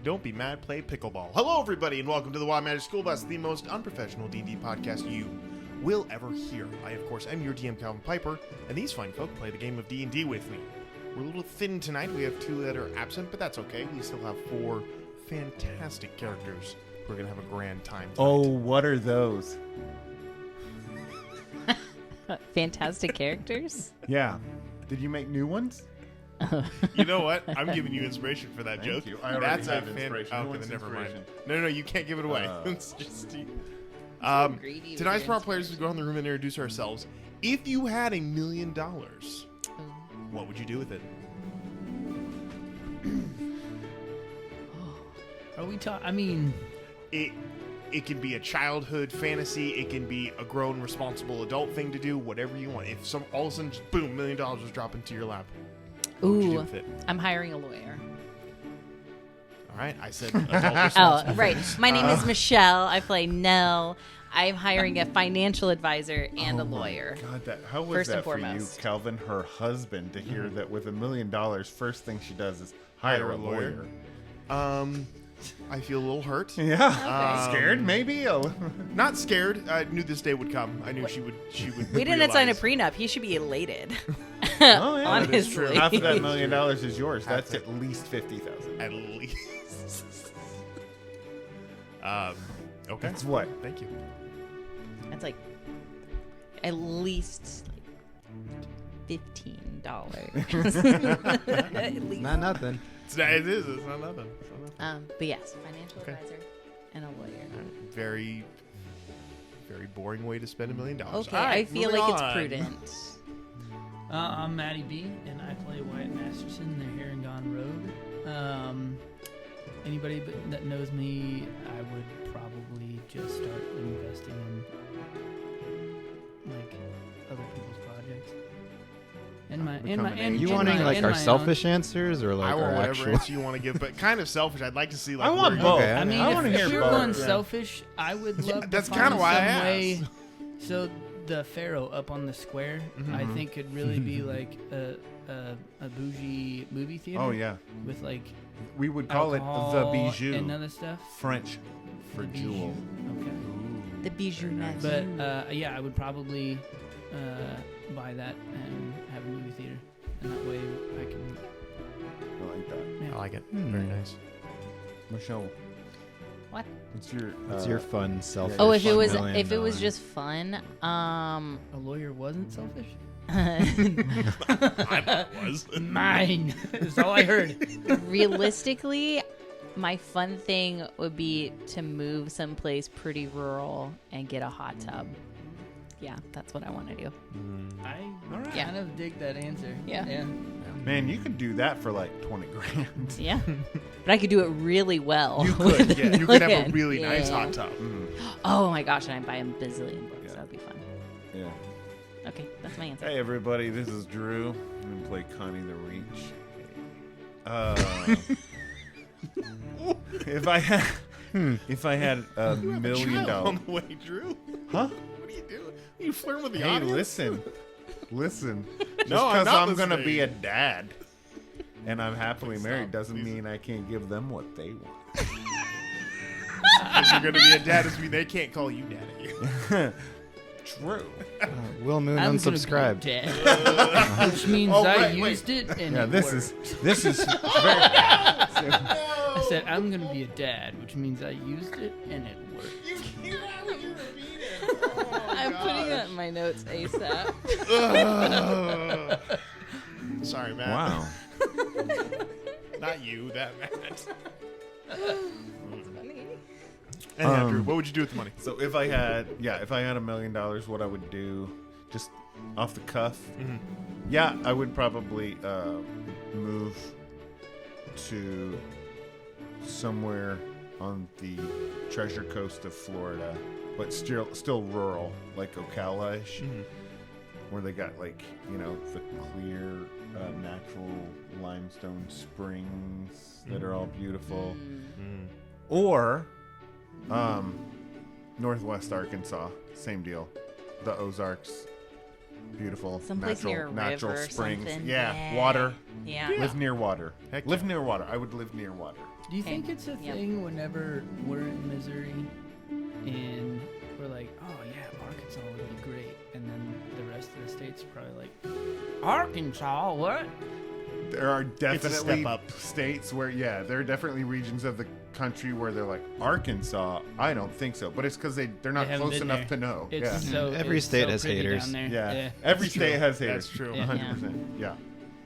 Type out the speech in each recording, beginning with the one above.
Don't be mad, play pickleball. Hello, everybody, and welcome to the Wild Magic School Bus, the most unprofessional D&D podcast you will ever hear. I, of course, am your DM, Calvin Piper, and these fine folk play the game of D&D with me. We're a little thin tonight. We have 2 that are absent, but that's okay. We still have 4 fantastic characters. We're going to have a grand time tonight. Oh, what are those? Fantastic characters? Yeah. Did you make new ones? You know what? I'm giving you inspiration for that joke. You. I already have inspiration. Okay, then never mind. No, you can't give it away. It's just tonight's for our players, we go around the room and introduce ourselves. If you had $1 million, what would you do with it? Are we talking? I mean, it can be a childhood fantasy. It can be a grown, responsible adult thing to do. Whatever you want. If all of a sudden, just boom, $1 million was dropped into your lap. What would you do with it? I'm hiring a lawyer. All right, I said adult responsible. Oh, right. My name is Michelle. I play Nell. I'm hiring a financial advisor and a lawyer. God, how was First that and for you, foremost. Calvin, her husband, to hear that with $1 million, first thing she does is hire a lawyer? I feel a little hurt. Yeah. Scared, maybe? Not scared. I knew this day would come. I knew she would. We didn't sign a prenup. He should be elated. Oh, yeah. Honestly. Half of that $1 million is yours. That's at least $50,000. At least. Okay. That's what? Thank you. That's like at least $15. At least. Not nothing. It is. It's not nothing. But yes, financial advisor and a lawyer. Very, very boring way to spend $1 million. Okay, All right, I feel moving like it's on. prudent. I'm Maddie B, and I play Wyatt Masterson, the Here and Gone Rogue. Anybody that knows me, I would probably just start investing in like other people's projects. You wanting like our selfish answers or like I want our whatever actual? answer you want to give, but kind of selfish. I'd like to see like. I want where both. Okay, I mean, I wanna if hear you're both. going Yeah. selfish, I would love That's to kinda find why I some way. asked. So the Pharaoh up on the square, I think could really be like a bougie movie theater. Oh, yeah. With like We would call it the alcohol bijou. and other stuff. French for The bijou. jewel. Okay. The bijou nice. But yeah, I would probably buy that and have a movie theater, and that way I can. I like that. Yeah. I like it. Very nice. Michelle. What? What's your fun selfish? Oh, if it was $1 million? just fun, A lawyer wasn't selfish. I thought it was. Mine is all I heard. realistically, my fun thing would be to move someplace pretty rural and get a hot tub. Yeah, that's what I want to do. I Yeah. kind of dig that answer. Yeah. Man, you could do that for like 20 grand. Yeah, but I could do it really well. You could, with yeah. $1 You could have a million. really nice Yeah. hot tub. Oh my gosh, and I'd buy a bazillion books. Yeah. That would be fun. Yeah. Okay, that's my answer. Hey, everybody. This is Drew. I'm going to play Connie the Reach. If I had $1 You have a million child on dollars. the way, Drew. Huh? What are you doing? Are you flirting with the Hey, audience? listen. Just No, I'm because not I'm gonna listening. be a dad and I'm happily Please married stop, doesn't please. mean I can't give them what they want. If you're going to be a dad, doesn't mean they can't call you daddy. True. Will Moon I'm unsubscribed. gonna be dead. Which means Oh, I wait. used it and Yeah, it this worked. is very. I said I'm gonna be a dad, which means I used it and it worked. You can't have you repeat it. I'm putting that in my notes ASAP. Sorry, Matt. Wow. Not you, that Matt. Anyhow, Drew, what would you do with the money? So if I had $1 million, what I would do, just off the cuff, yeah, I would probably move to somewhere on the Treasure Coast of Florida, but still rural, like Ocala-ish, where they got like the clear natural limestone springs that are all beautiful, or Northwest Arkansas, same deal, the Ozarks, beautiful Someplace near a natural river or springs. something. Yeah, water. Yeah. Live near water. Heck Live yeah. near water. I would live near water. Do you think it's a Yep. thing whenever we're in Missouri and we're like, oh yeah, Arkansas would be great, and then the rest of the states are probably like, Arkansas, what? There are step definitely up. states where, there are definitely regions of the country where they're like, Arkansas, I don't think so. But it's because they're not They haven't close been enough there. to know. It's Yeah. so Every it's state so has pretty haters. down there. Yeah. Every That's state true. has haters. That's true. Yeah. 100%. Yeah.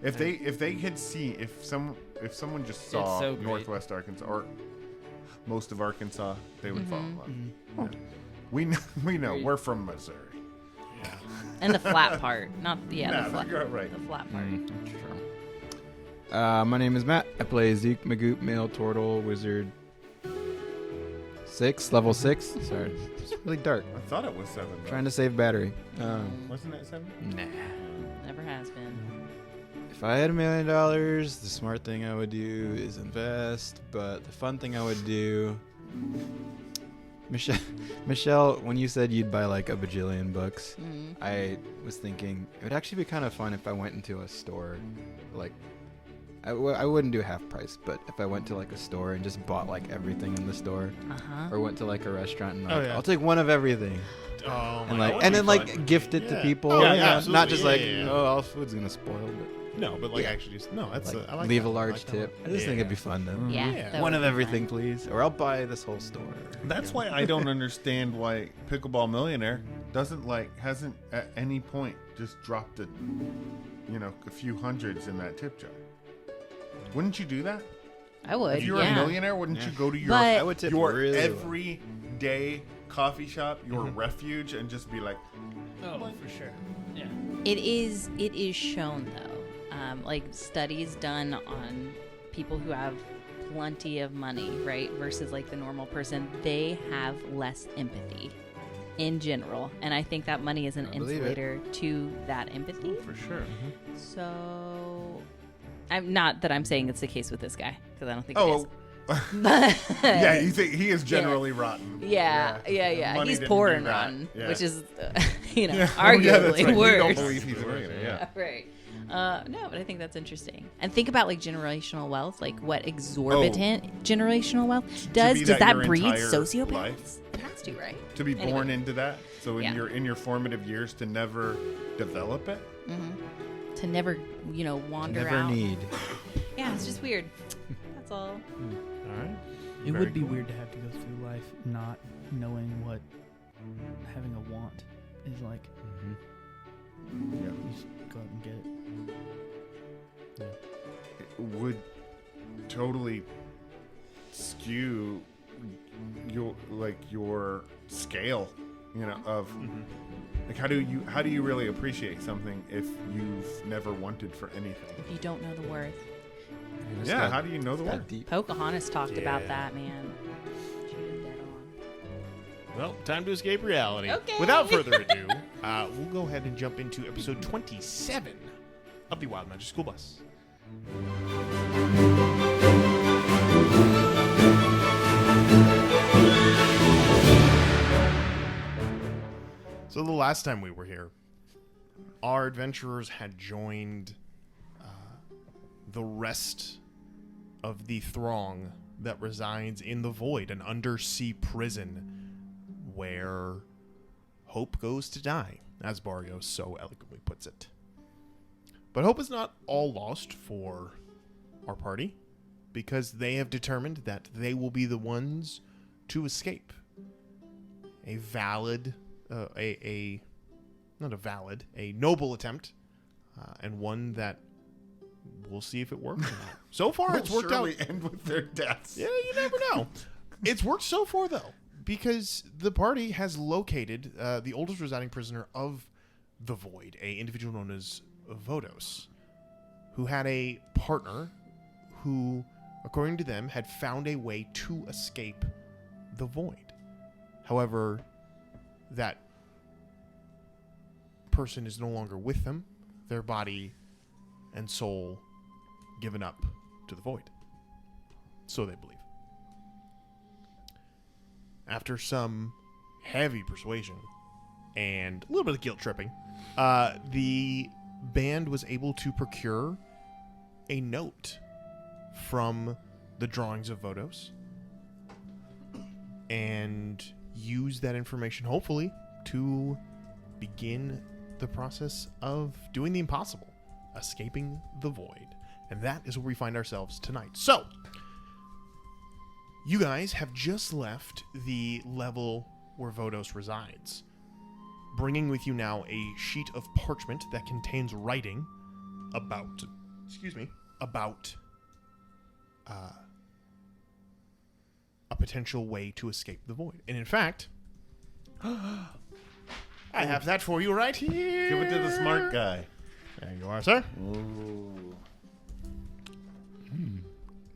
If they could see if someone just saw so great. Northwest Arkansas or most of Arkansas, they would fall in love. Mhm. Yeah. We know we're from Missouri. And the flat part, not Nah, the flat. you're right. The flat part. My name is Matt. I play Zeke Magoop, male turtle wizard. Level 6. Sorry, it's really dark. I thought it was 7. though. Trying to save battery. Wasn't it 7? Nah. Never has been. If I had $1 million, the smart thing I would do is invest. But the fun thing I would do, Michelle, when you said you'd buy like a bajillion books, Mhm. I was thinking it would actually be kind of fun if I went into a store, like I wouldn't do half price, but if I went to like a store and just bought like everything in the store, Uh-huh. or went to like a restaurant and like, Oh, yeah. I'll take one of everything, Oh, and my like God. and then fun. like gift it to Yeah. people, Oh, yeah, you know, absolutely. not just Yeah, like yeah, yeah. oh all food's gonna spoil, but No, but like Yeah. actually, just no. That's like, I like leave that. a I large like that tip. one. I just think it'd be fun though. Yeah. Yeah. that One would of be everything, fun. please, or I'll buy this whole store. That's why I don't understand why Pickleball Millionaire hasn't at any point just dropped a few hundreds in that tip jar. Wouldn't you do that? I would. If you were yeah. a millionaire, wouldn't Yeah. you go to your But- I would tip your really well. everyday coffee shop, your refuge, and just be like, Oh, for sure. Yeah. It is shown though, like studies done on people who have plenty of money, right, versus like the normal person, they have less empathy in general, and I think that money is an I believe it. insulator to that empathy. for sure. So, I'm not that I'm saying it's the case with this guy because I don't think Oh, it is. yeah, you think he is generally rotten? Yeah. Money He's didn't poor do and that. rotten, Yeah. which is, Yeah. Oh, yeah, that's arguably right. We don't worse. believe he's a millionaire. Yeah. Right. No, but I think that's interesting. And think about like generational wealth, like what exorbitant generational wealth does. be Does that that your breed entire sociopaths? life? It has to, right? To be Anyway. born into that, so Yeah. in your formative years to never develop it. To never, wander Never out. need. Yeah, it's just weird. That's all. All right. It Very would be cool. weird to have to go through life not knowing what having a want is like. Yeah. You just go out and get it. It would totally skew your scale, of like how do you really appreciate something if you've never wanted for anything? If you don't know the worth. Yeah, how do you know the that word? deep. Pocahontas talked about Yeah. that, man. She was dead on. Well, time to escape reality. Okay. Without further ado, we'll go ahead and jump into episode 27 of the Wild Magic School Bus. So the last time we were here, our adventurers had joined the rest of the throng that resides in the void, an undersea prison where hope goes to die, as Barrios so eloquently puts it. But hope is not all lost for our party, because they have determined that they will be the ones to escape. A noble attempt, and one that we'll see if it works or not. So far, it's worked out. Surely end with their deaths. Yeah, you never know. It's worked so far, though, because the party has located the oldest residing prisoner of the Void, a individual known as Vodos, who had a partner who, according to them, had found a way to escape the Void. However, that person is no longer with them, their body and soul given up to the Void. So they believe. After some heavy persuasion, and a little bit of guilt tripping, the band was able to procure a note from the drawings of Vodos and use that information, hopefully, to begin the process of doing the impossible, escaping the void. And that is where we find ourselves tonight. So, you guys have just left the level where Vodos resides, bringing with you now a sheet of parchment that contains writing about a potential way to escape the void. And in fact, I have that for you right here. Give it to the smart guy. There you are, sir. Ooh.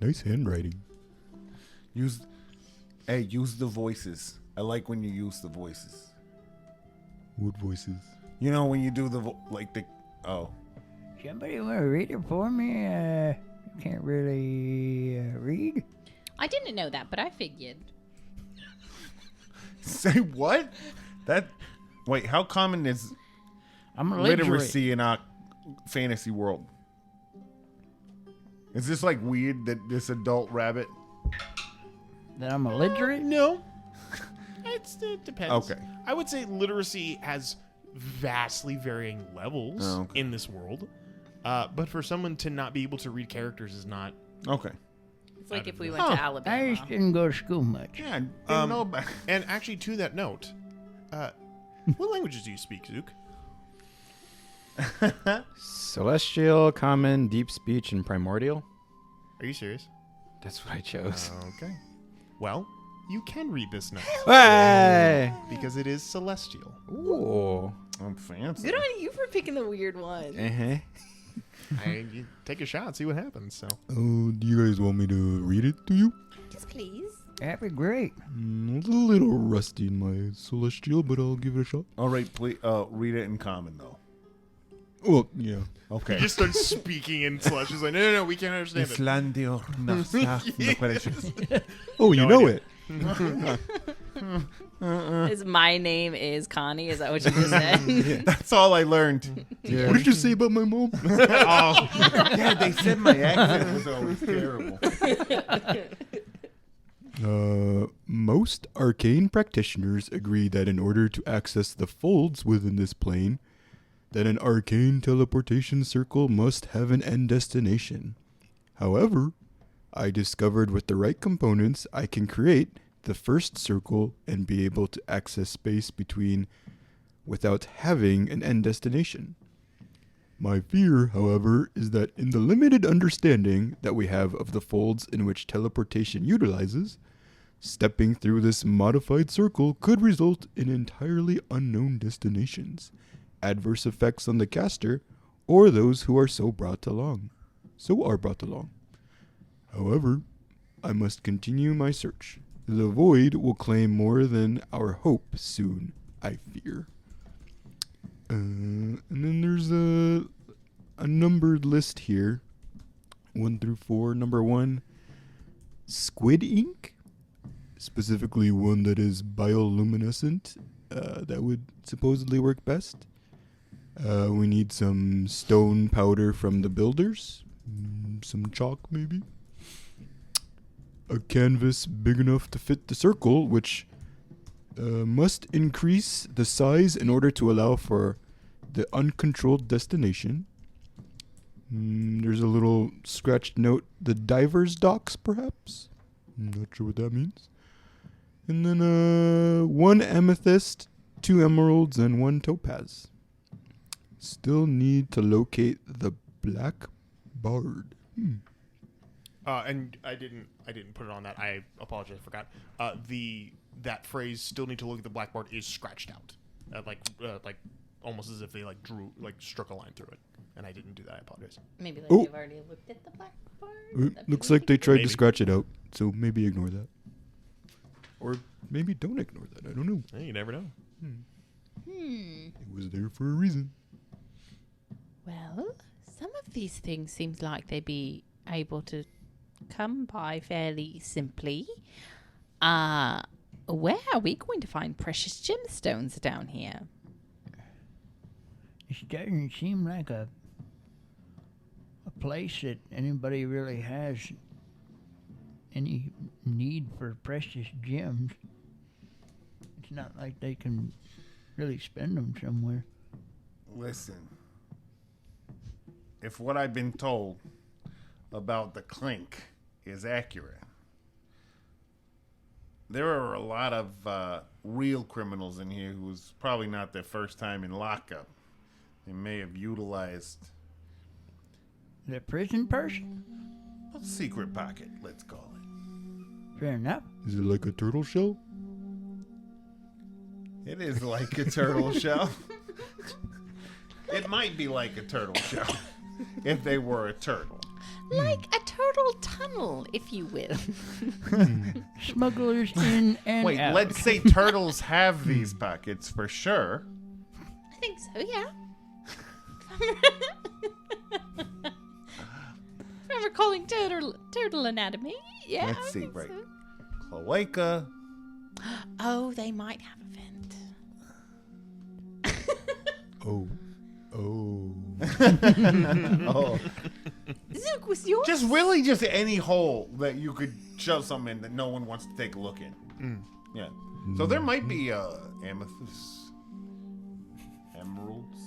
Nice handwriting. Use the voices. I like when you use the voices. What voices? You know when you do the Somebody want to read it for me? Can't really read. I didn't know that, but I figured. Say what? Wait, how common is I'm illiterate. literacy in our fantasy world? Is this like weird that this adult rabbit? That I'm illiterate? No. It depends. Okay. I would say literacy has vastly varying levels in this world. But for someone to not be able to read characters is not... Okay. It's like if we went to Alabama. I just didn't go to school much. Yeah, I didn't know about. And actually, to that note, what languages do you speak, Zook? Celestial, Common, Deep Speech, and Primordial. Are you serious? That's what I chose. Okay. Well, you can read this note. Hey! Because it is celestial. Ooh. I'm fancy. Good on you for picking the weird one. You take a shot, see what happens. So. Oh, do you guys want me to read it to you? Yes, please. That'd be great. It's a little rusty in my Celestial, but I'll give it a shot. All right, please read it in common though. Well, yeah. Okay. He just starts speaking in Celestial. He's like, no, we can't understand it. Oh, you No know idea. it. Is my name is Connie? Is that what you just said? That's all I learned. Yeah. What did you say about my mom? Yeah, they said my accent was always terrible. Most arcane practitioners agree that in order to access the folds within this plane, that an arcane teleportation circle must have an end destination. However, I discovered with the right components, I can create the first circle and be able to access space between without having an end destination. My fear, however, is that in the limited understanding that we have of the folds in which teleportation utilizes, stepping through this modified circle could result in entirely unknown destinations, adverse effects on the caster, or those who are brought along. However, I must continue my search. The void will claim more than our hope soon, I fear. And then there's a numbered list here, 1 through 4. Number 1, squid ink, specifically one that is bioluminescent. That would supposedly work best. We need some stone powder from the builders, some chalk maybe. A canvas big enough to fit the circle, which must increase the size in order to allow for the uncontrolled destination. There's a little scratched note, the diver's docks, perhaps? Not sure what that means. And then 1 amethyst, 2 emeralds, and 1 topaz. Still need to locate the black bard. And I didn't put it on that. I apologize, I forgot. That phrase, still need to look at the black bard, is scratched out. Like almost as if they struck a line through it. And I didn't do that. I apologize. Maybe Oh. you've already looked at the blackboard. Looks like they tried Maybe. to scratch it out, so maybe ignore that. Or maybe don't ignore that. I don't know. Yeah, you never know. It was there for a reason. Well, some of these things seems like they'd be able to come by fairly simply. Where are we going to find precious gemstones down here? This doesn't seem like a place that anybody really has any need for precious gems. It's not like they can really spend them somewhere. Listen, if what I've been told about the clink is accurate, there are a lot of real criminals in here who's probably not their first time in lockup. They may have utilized The prison person? a secret pocket, let's call it. Fair enough. Is it like a turtle shell? It is like a turtle shell. It might be like a turtle shell if they were a turtle. Like a turtle tunnel, if you will. Smugglers in and Wait, out. let's say turtles have these pockets for sure. I think so, yeah. I'm recalling turtle anatomy. Yeah. Let's I see, think right. so. Cloaca. Oh, they might have a vent. Oh. Oh. Zook, was yours? Just any hole that you could shove something in that no one wants to take a look in. Yeah. So there might be amethysts, emeralds.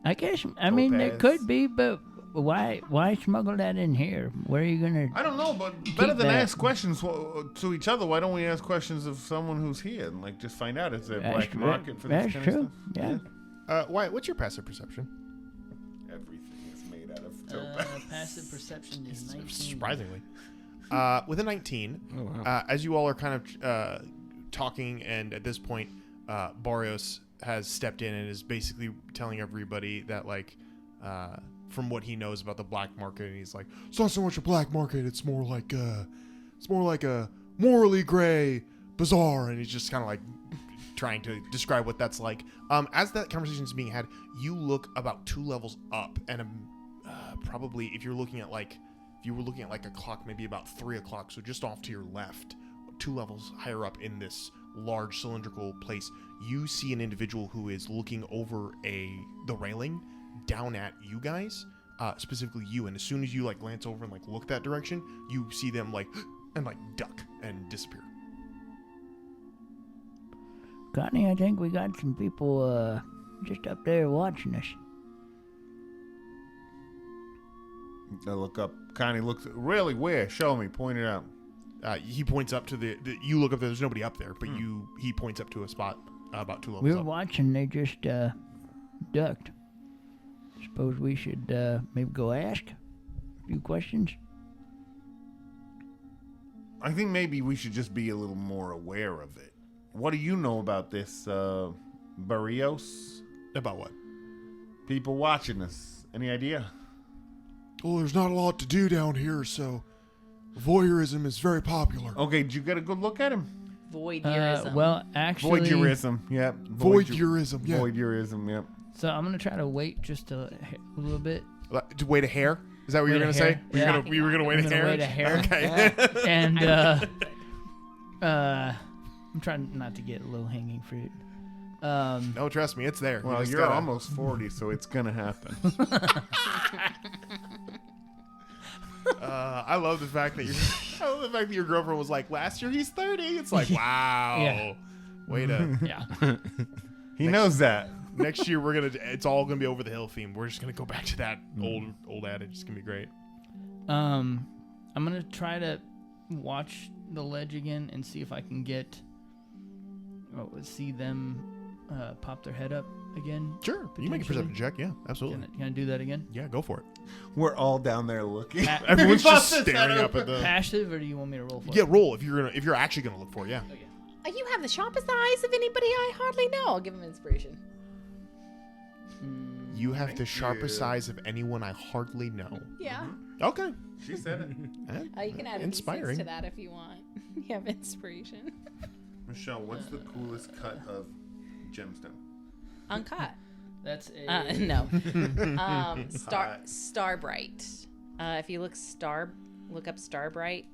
I guess, I mean, there Topaz. could be, but why smuggle that in here? Where are you going to... I don't know, but better than that. ask questions to each other. Why don't we ask questions of someone who's here and like just find out is there a That's black true. market for That's this kind true. of stuff? Yeah. Wyatt, what's your passive perception? Everything is made out of topaz. Passive perception is 19. Surprisingly. With a 19, Oh, wow. as you all are kind of talking, and at this point, Barrios has stepped in and is basically telling everybody that, like, from what he knows about the black market, and he's like, it's not so much a black market, it's more like a morally gray bazaar, and he's just kind of like trying to describe what that's like. As that conversation is being had, you look about 2 levels up, and probably if you were looking at like a clock, maybe about 3 o'clock, so just off to your left, 2 levels higher up in this large cylindrical place, you see an individual who is looking over the railing down at you guys, specifically you. And as soon as you like glance over and like look that direction, you see them like and like duck and disappear. Connie, I think we got some people just up there watching us. I look up. Connie looks. Really? Where? Show me. Point it out. He points up to you look up there. There's nobody up there, but he points up to a spot about 2 levels We were up. watching, they just ducked. Suppose we should maybe go ask a few questions? I think maybe we should just be a little more aware of it. What do you know about this, Barrios? About what? People watching us. Any idea? Well, there's not a lot to do down here, so voyeurism is very popular. Okay, did you get a good look at him? Voyeurism. Well, actually... Voyeurism, yep. Voyeurism, yeah. Voyeurism, yep. So I'm going to try to wait just a little bit. To wait a hair? Is that what you were Wait going a to say? hair. You were gonna wait I'm a gonna hair? wait a hair. Okay. And I'm trying not to get low-hanging fruit. No, trust me, it's there. You Well, just you're gotta- almost 40, so it's gonna happen. I love the fact that your girlfriend was like, last year he's 30. It's like, wow. Yeah. Way to. Yeah. He knows that. Next year it's all gonna be over the hill theme. We're just gonna go back to that old adage. It's gonna be great. I'm gonna try to watch the ledge again and see if I can see them pop their head up again. Sure. You make a perception check. Yeah, absolutely. Can I do that again? Yeah, go for it. We're all down there looking. Everyone's just Everybody's staring up at the. Passive, or do you want me to roll for Yeah, it? roll if you're actually gonna look for it. Yeah. Okay. You have the sharpest eyes of anybody I hardly know. I'll give him inspiration. You have the sharpest eyes of anyone I hardly know. Yeah. Okay. She said it. You can add a Inspiring. D6 to that if you want. You have inspiration. Michelle, what's the coolest cut of gemstone? Uncut. That's a... No. Starbright. If you look up Starbright,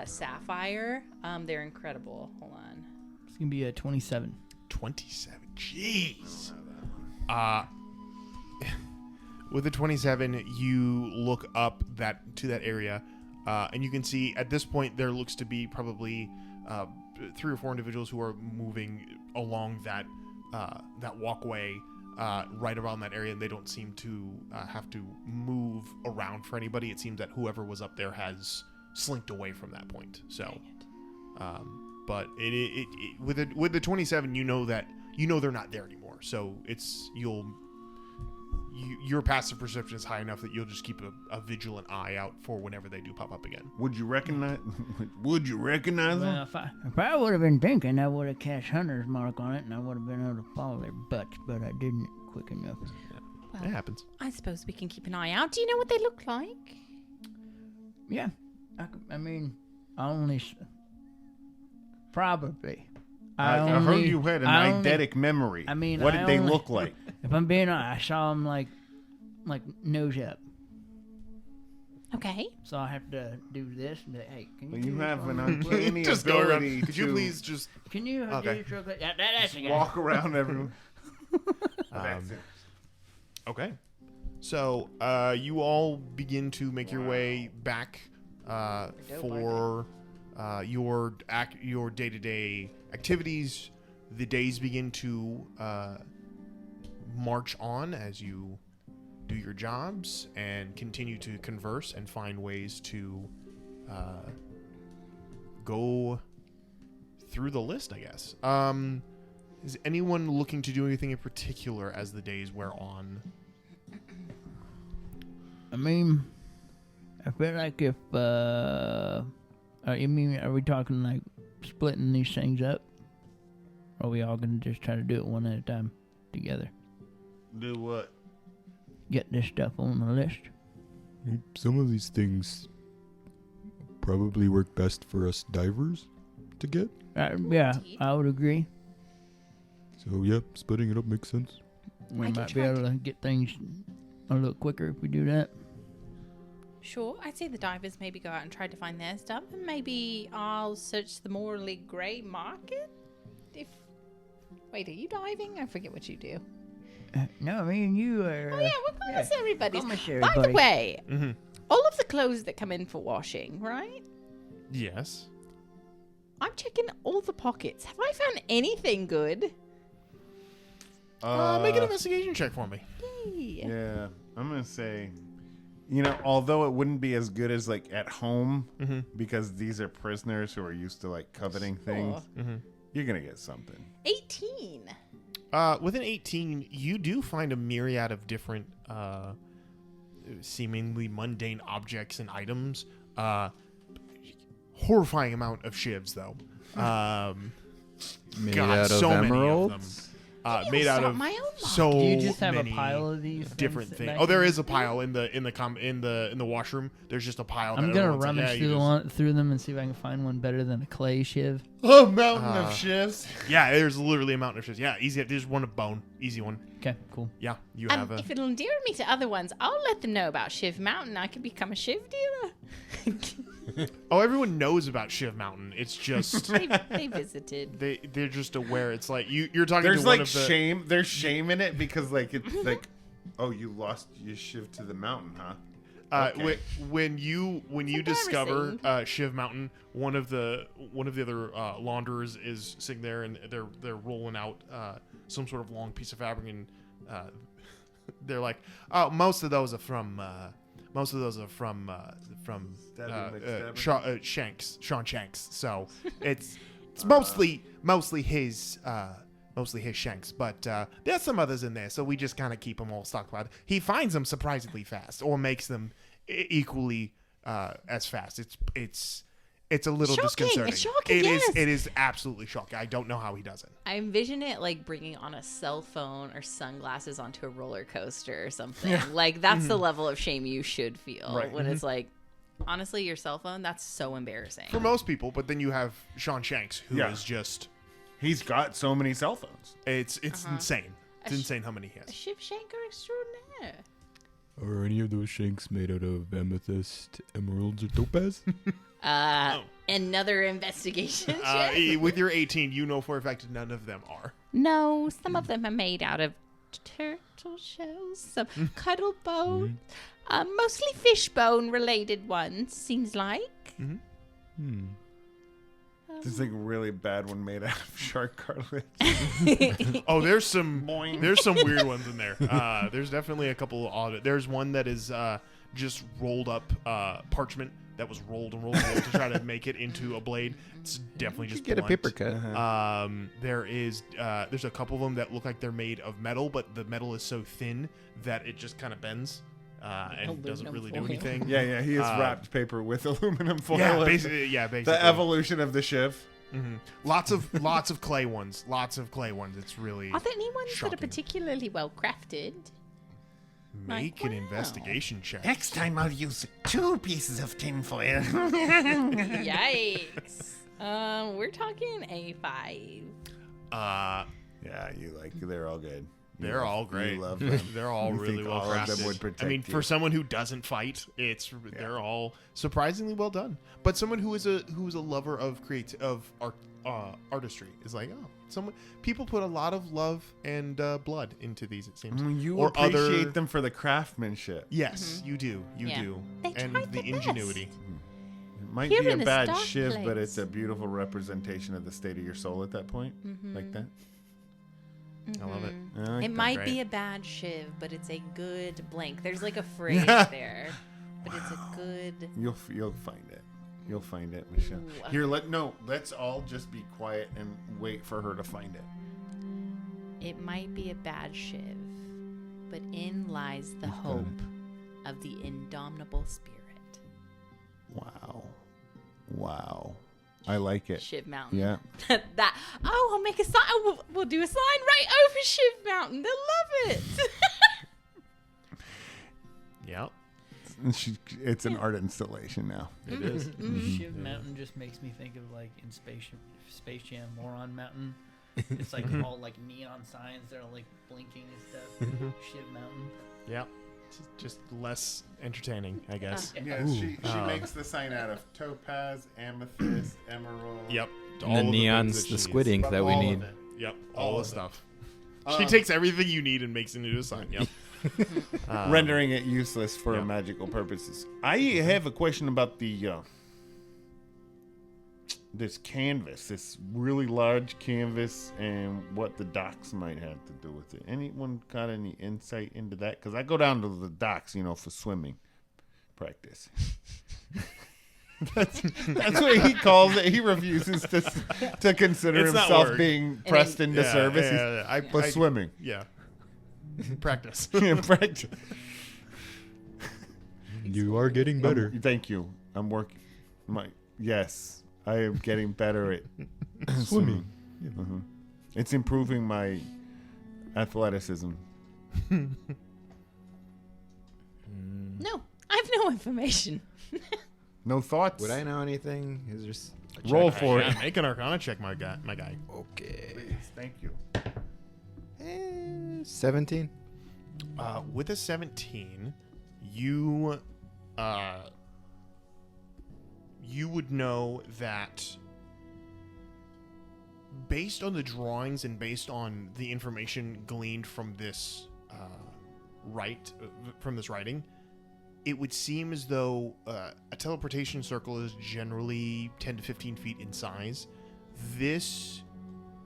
sapphire. They're incredible. Hold on. It's going to be a 27. 27. Jeez. with the 27, you look up to that area, and you can see at this point there looks to be probably 3 or 4 individuals who are moving along that walkway right around that area, and they don't seem to have to move around for anybody. It seems that whoever was up there has slinked away from that point. So, but with the 27, you know they're not there anymore. So your passive perception is high enough that you'll just keep a vigilant eye out for whenever they do pop up again. Would you recognize them? Well, if I would have been thinking, I would have cast Hunter's Mark on it, and I would have been able to follow their butts, but I didn't quick enough. Well, It happens. I suppose we can keep an eye out. Do you know what they look like? Yeah. I mean, probably. I heard you had an eidetic memory. I mean, what did they look like? If I'm being honest, I saw them like nose up. Okay. So I have to do this and be like, hey, can you Well, do you this have for an me, please? uncanny Just go around. ability Could you to please just Can you Okay. do this real quick? That's the guy. walk around everyone? Okay. So, you all begin to make your way back for your day-to-day activities. The days begin to march on as you do your jobs and continue to converse and find ways to go through the list, I guess. Is anyone looking to do anything in particular as the days wear on? I mean, I feel like if, are we talking like splitting these things up? Or are we all going to just try to do it one at a time together? Do what? Get this stuff on the list? Some of these things probably work best for us divers to get. Yeah, I would agree. So, yep, splitting it up makes sense. We I can might be try able to get things a little quicker if we do that. Sure, I'd say the divers maybe go out and try to find their stuff, and maybe I'll search the morally grey market. Wait, are you diving? I forget what you do. No, me and you are... Oh yeah, we're commissary's. Commissary By the buddy. way, Mm-hmm. all of the clothes that come in for washing, right? Yes. I'm checking all the pockets. Have I found anything good? Make an investigation check for me. Yay. Yeah, I'm gonna say, although it wouldn't be as good as like at home, because these are prisoners who are used to like coveting things. You're gonna get something. 18. Within 18, you do find a myriad of different, seemingly mundane objects and items. Horrifying amount of shivs, though. Made God, out of so many of them. emeralds? Made out of my own so Do you just have a many pile of these different things things. back Oh, there in- is a pile in the washroom. There's just a pile. I'm that gonna everyone's like, rummage yeah, you through them and see if I can find one better than a clay shiv. Oh, mountain of shifts. Yeah, there's literally a mountain of shivs. Yeah, easy. There's one of bone. Easy one. Okay, cool. Yeah, you have a. If it'll endear me to other ones, I'll let them know about Shiv Mountain. I could become a Shiv dealer. Oh, everyone knows about Shiv Mountain. It's just they visited. they're just aware. It's like you're talking There's to one like of the shame. There's shame in it because like it's like, oh, you lost your shiv to the mountain, huh? Okay. when you discover Shiv Mountain, one of the other launderers is sitting there and they're rolling out some sort of long piece of fabric and they're like, oh, most of those are from Sean Shanks. So it's mostly his shanks, but there's some others in there. So we just kind of keep them all stockpiled. He finds them surprisingly fast, or makes them equally as fast. It's a little Shocking. disconcerting. It's shocking, It is absolutely shocking. I don't know how he does it. I envision it like bringing on a cell phone or sunglasses onto a roller coaster or something. Like that's the level of shame you should feel Right. when it's like, honestly, your cell phone. That's so embarrassing. For most people, but then you have Sean Shanks, who is Yeah. just He's got so many cell phones. it's insane. It's insane how many he A has. Shiv Shanker extraordinaire. Are any of those shanks made out of amethyst, emeralds, or topaz? Another investigation check? With your 18, you know for a fact none of them are. No, some of them are made out of turtle shells, some cuddle bone, mostly fish bone related ones, seems like. There's like a really bad one made out of shark cartilage. Oh, there's some weird ones in there. There's definitely a couple odd. There's one that is just rolled up parchment that was rolled and rolled and rolled to try to make it into a blade. It's definitely just Get a blunt. paper cut. There's a couple of them that look like they're made of metal, but the metal is so thin that it just kind of bends and doesn't really do foil. anything. Yeah, he has wrapped paper with aluminum foil. Yeah, basically. The evolution of the shiv. Lots of clay ones. It's really. Are there any ones that shocking. are particularly well crafted? Make Like, an wow. investigation check. Next time I'll use 2 pieces of tinfoil. Yikes. We're talking a 5. Yeah, they're all good. They're all great. You love them. They're all You really think well all of them crafted. would protect I mean, you. for someone who doesn't fight, they're all surprisingly well done. But someone who is a lover of artistry is like, people put a lot of love and blood into these. It seems. You Or appreciate other- them for the craftsmanship. Yes, you do. You Yeah. do. They And tried the their best. ingenuity. It might Here be a in this bad dark shiv, but place. it's a beautiful representation of the state of your soul at that point. Like that. I love it. I like It that. might Great. be a bad shiv, but it's a good blank. There's like a phrase there, but it's a good. You'll find it. You'll find it, Michelle. Ooh. Here, let's all just be quiet and wait for her to find it. It might be a bad shiv, but in lies the hope of the indomitable spirit. Wow. I like it. Shiv Mountain. Yeah. I'll make a sign. We'll do a sign right over Shiv Mountain. They'll love it. Yep. It's an art installation now. It is. Shiv Mountain just makes me think of like in Space Jam, Moron Mountain. It's like all like neon signs that are like blinking and stuff. Shiv Mountain. Yep. Just less entertaining, I guess. Yeah, she makes the sign out of topaz, amethyst, emerald. Yep. And the things neons, that the she squid needs. ink that we All of need. it. Yep. All All of the it. stuff. She takes everything you need and makes it into a sign. Yep. Rendering it useless for yeah. magical purposes. I have a question about the this canvas, this really large canvas, and what the docks might have to do with it. Anyone got any insight into that? Because I go down to the docks, for swimming practice. That's what he calls it. He refuses to consider It's not himself work. being pressed into service. But swimming. Yeah. Practice. Practice. You are getting better. Thank you. I'm working. Yes, I am getting better at Swimming. Mhm. It's improving my athleticism. No, I have no information. No thoughts? Would I know anything? Is there a check? Roll for Yeah, it. make an Arcana check, my guy. Okay. Please, thank you. 17. With a 17, you would know that based on the drawings and based on the information gleaned from this from this writing, it would seem as though a teleportation circle is generally 10 to 15 feet in size. This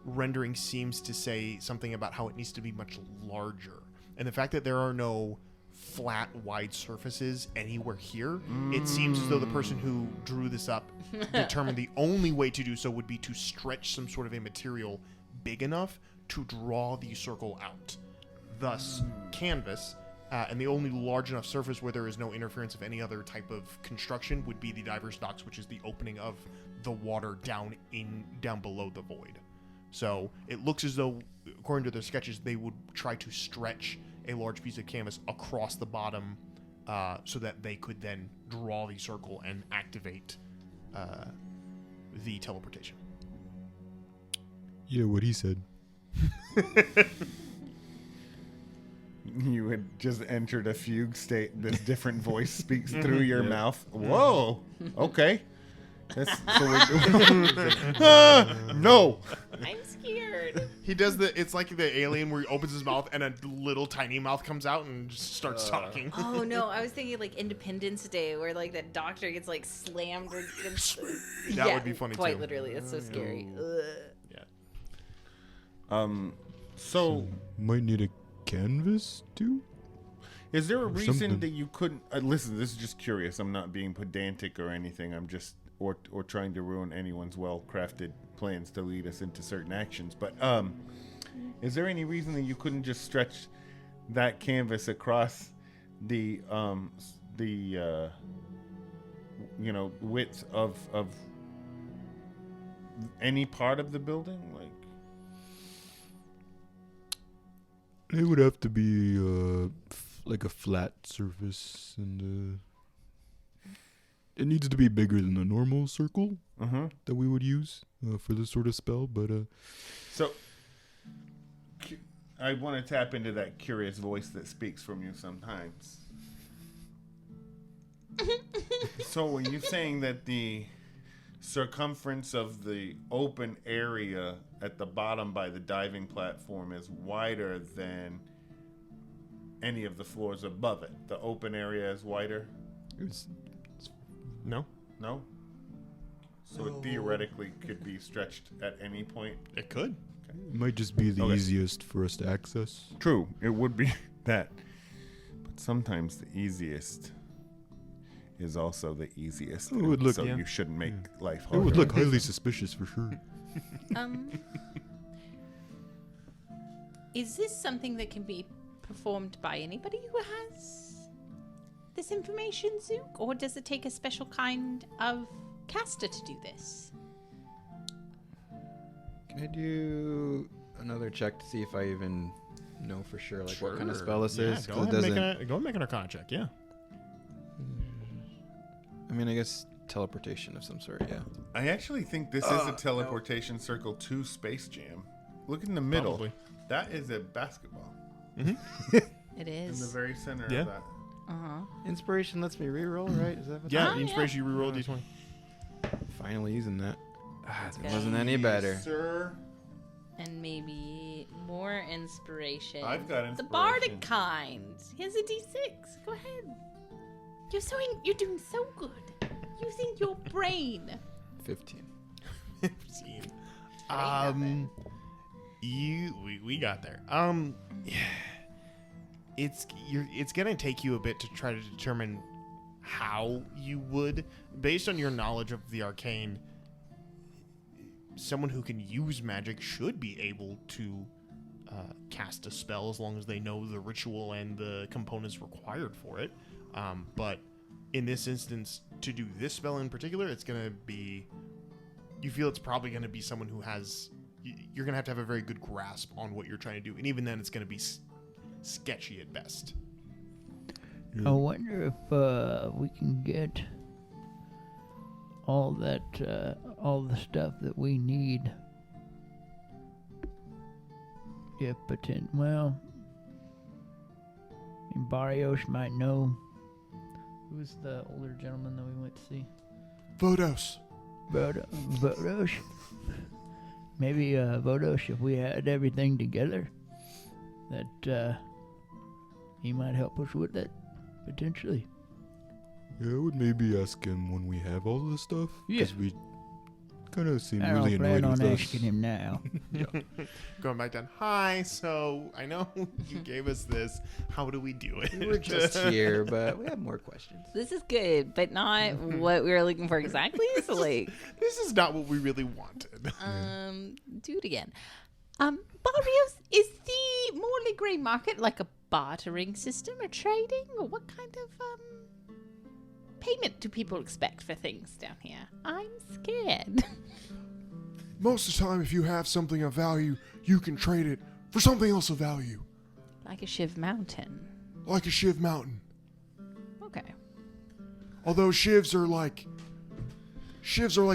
rendering seems to say something about how it needs to be much larger. And the fact that there are no flat, wide surfaces anywhere here, it seems as though the person who drew this up determined the only way to do so would be to stretch some sort of a material big enough to draw the circle out. Thus, canvas, and the only large enough surface where there is no interference of any other type of construction would be the diver's docks, which is the opening of the water down below the void. So it looks as though, according to their sketches, they would try to stretch a large piece of canvas across the bottom so that they could then draw the circle and activate the teleportation. Yeah, what he said. You had just entered a fugue state. This different voice speaks through your mouth. Whoa. Okay. No. I'm scared. He does it's like the alien where he opens his mouth and a little tiny mouth comes out and just starts talking. Oh no, I was thinking like Independence Day where like that doctor gets like slammed against That would be funny quite too. literally. It's so scary. Ugh. Yeah. So Might need a canvas too. is there a reason something. that you couldn't listen? This is just curious. I'm not being pedantic or anything. I'm just or trying to ruin anyone's well-crafted plans to lead us into certain actions. But is there any reason that you couldn't just stretch that canvas across the width of any part of the building? Like, It would have to be like a flat surface, and it needs to be bigger than a normal circle that we would use for this sort of spell. But so I want to tap into that curious voice that speaks from you sometimes. So when you're saying that the circumference of the open area at the bottom by the diving platform is wider than any of the floors above it, the open area is wider? No, No? So it theoretically could be stretched at any point? it could. it might just be the Okay. easiest for us to access. True, it would be that. But sometimes the easiest is also the easiest. It would look- so yeah. you shouldn't make life It harder. would look highly suspicious for sure. Is this something that can be performed by anybody who has this information, Zook? Or does it take a special kind of caster to do this? Can I do another check to see if I even know for sure, like what kind of spell this Yeah, is? go 'Cause ahead, it and doesn't. go and make an Arcana check. Yeah. I mean, I guess teleportation of some sort. Yeah. I actually think this is a teleportation circle to Space Jam. Look in the middle. Probably. That is a basketball. It In the is. very center Yeah. of that. Inspiration lets me reroll, right? Is that what Yeah, that the inspiration, you reroll a d20. Finally using that. It good. wasn't any better. Sir, And maybe more inspiration. I've got The inspiration. bardic kind. Here's a d6. Go ahead. You're doing so good. Using your brain. 15. We got there. It's gonna take you a bit to try to determine how you would, based on your knowledge of the arcane. Someone who can use magic should be able to cast a spell as long as they know the ritual and the components required for it. But in this instance, to do this spell in particular, it's going to be... You feel it's probably going to be someone who has... You're going to have a very good grasp on what you're trying to do. And even then, it's going to be sketchy at best. I wonder if we can get all the stuff that we need. If well, and Barrios might know. Who was the older gentleman that we went to see? Vodos. Vodos. Maybe Vodos, if we had everything together, that he might help us with that potentially. Yeah, I would maybe ask him when we have all the stuff. Yeah. Because we kind of seem I really don't plan annoyed on with us. asking him now. Going back down. Hi, so I know you gave us this. How do we do it? We were just here, but we have more questions. This is good, but not what we were looking for exactly. So like, This is not what we really wanted. do it again. Barrios, is the Morley Grey Market like a bartering system or trading, or what kind of payment do people expect for things down here? I'm scared. Most of the time, if you have something of value, you can trade it for something else of value, Like a Shiv Mountain. like a Shiv Mountain. Okay. Although Shivs are like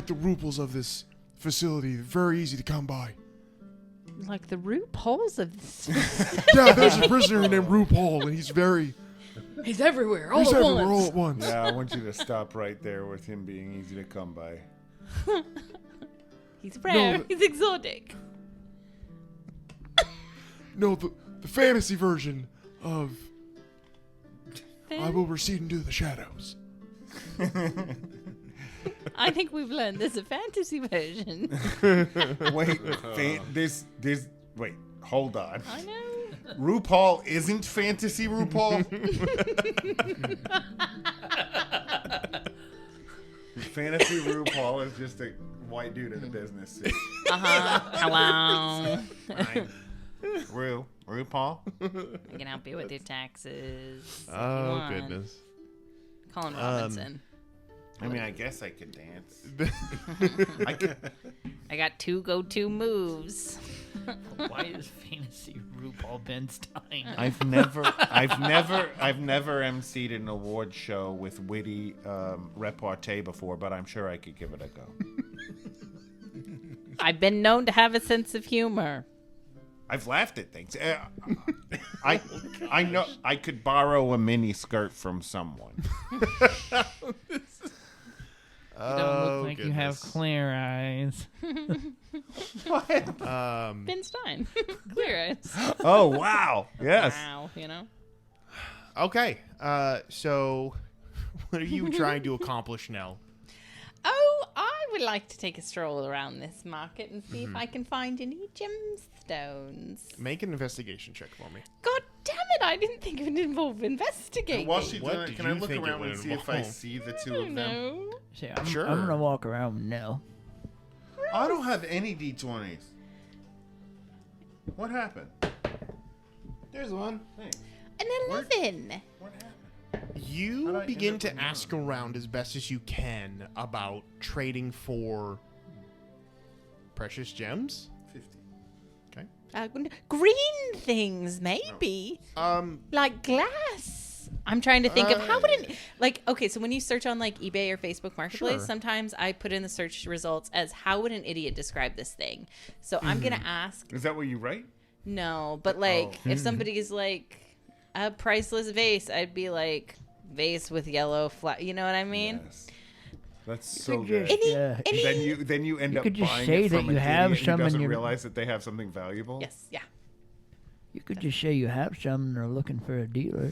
the ruples of this facility. They're very easy to come by. Like the root holes of this. Yeah, there's a prisoner named RuPaul, and he's everywhere, all he's at everywhere once. all at once. yeah, I want you to stop right there with him being easy to come by. He's rare. No, He's exotic. No, the fantasy version of I will recede into the shadows. I think we've learned there's a fantasy version. Wait, wait, hold on. I know. RuPaul isn't fantasy RuPaul? Fantasy RuPaul is just a white dude in a business suit. Hello. RuPaul? I can help you with your taxes. if you Oh, want. goodness. Colin Robinson. I mean, I guess I could dance. I got 2 go-to moves. Why is fantasy RuPaul Ben Stein? I've never emceed an award show with witty repartee before, but I'm sure I could give it a go. I've been known to have a sense of humor. I've laughed at things. I know I could borrow a mini skirt from someone. You don't look like you have clear eyes. Ben Stein. Clear eyes. Oh wow! Yes. Wow, you know? Okay, so what are you trying to accomplish, Nell? Oh, I would like to take a stroll around this market and see if I can find any gemstones. Make an investigation check for me. God damn it, I didn't think it would involve investigating. While she's What doing did it, can I you look think it around would and see if I involve? see the two of them? No. See, Sure. I'm gonna walk around with Nell. I don't have any D20s. What happened? There's one. Thanks. An 11. What happened? You How'd I begin end to up with ask around as best as you can about trading for precious gems. 50. Green things, maybe. Um, Like glass. I'm trying to think of how would it like okay, so when you search on like eBay or Facebook Marketplace, Sure. sometimes I put in the search results as how would an idiot describe this thing? So I'm gonna ask Is that what you write? no, but like if somebody is like a priceless vase, I'd be like vase with yellow you know what I mean? Yes. That's so could good. just- Any Then you end You up could just buying say it that from you an have idiot who some in doesn't your- realize that they have something valuable. yes, yeah. You could just say you have some and are looking for a dealer.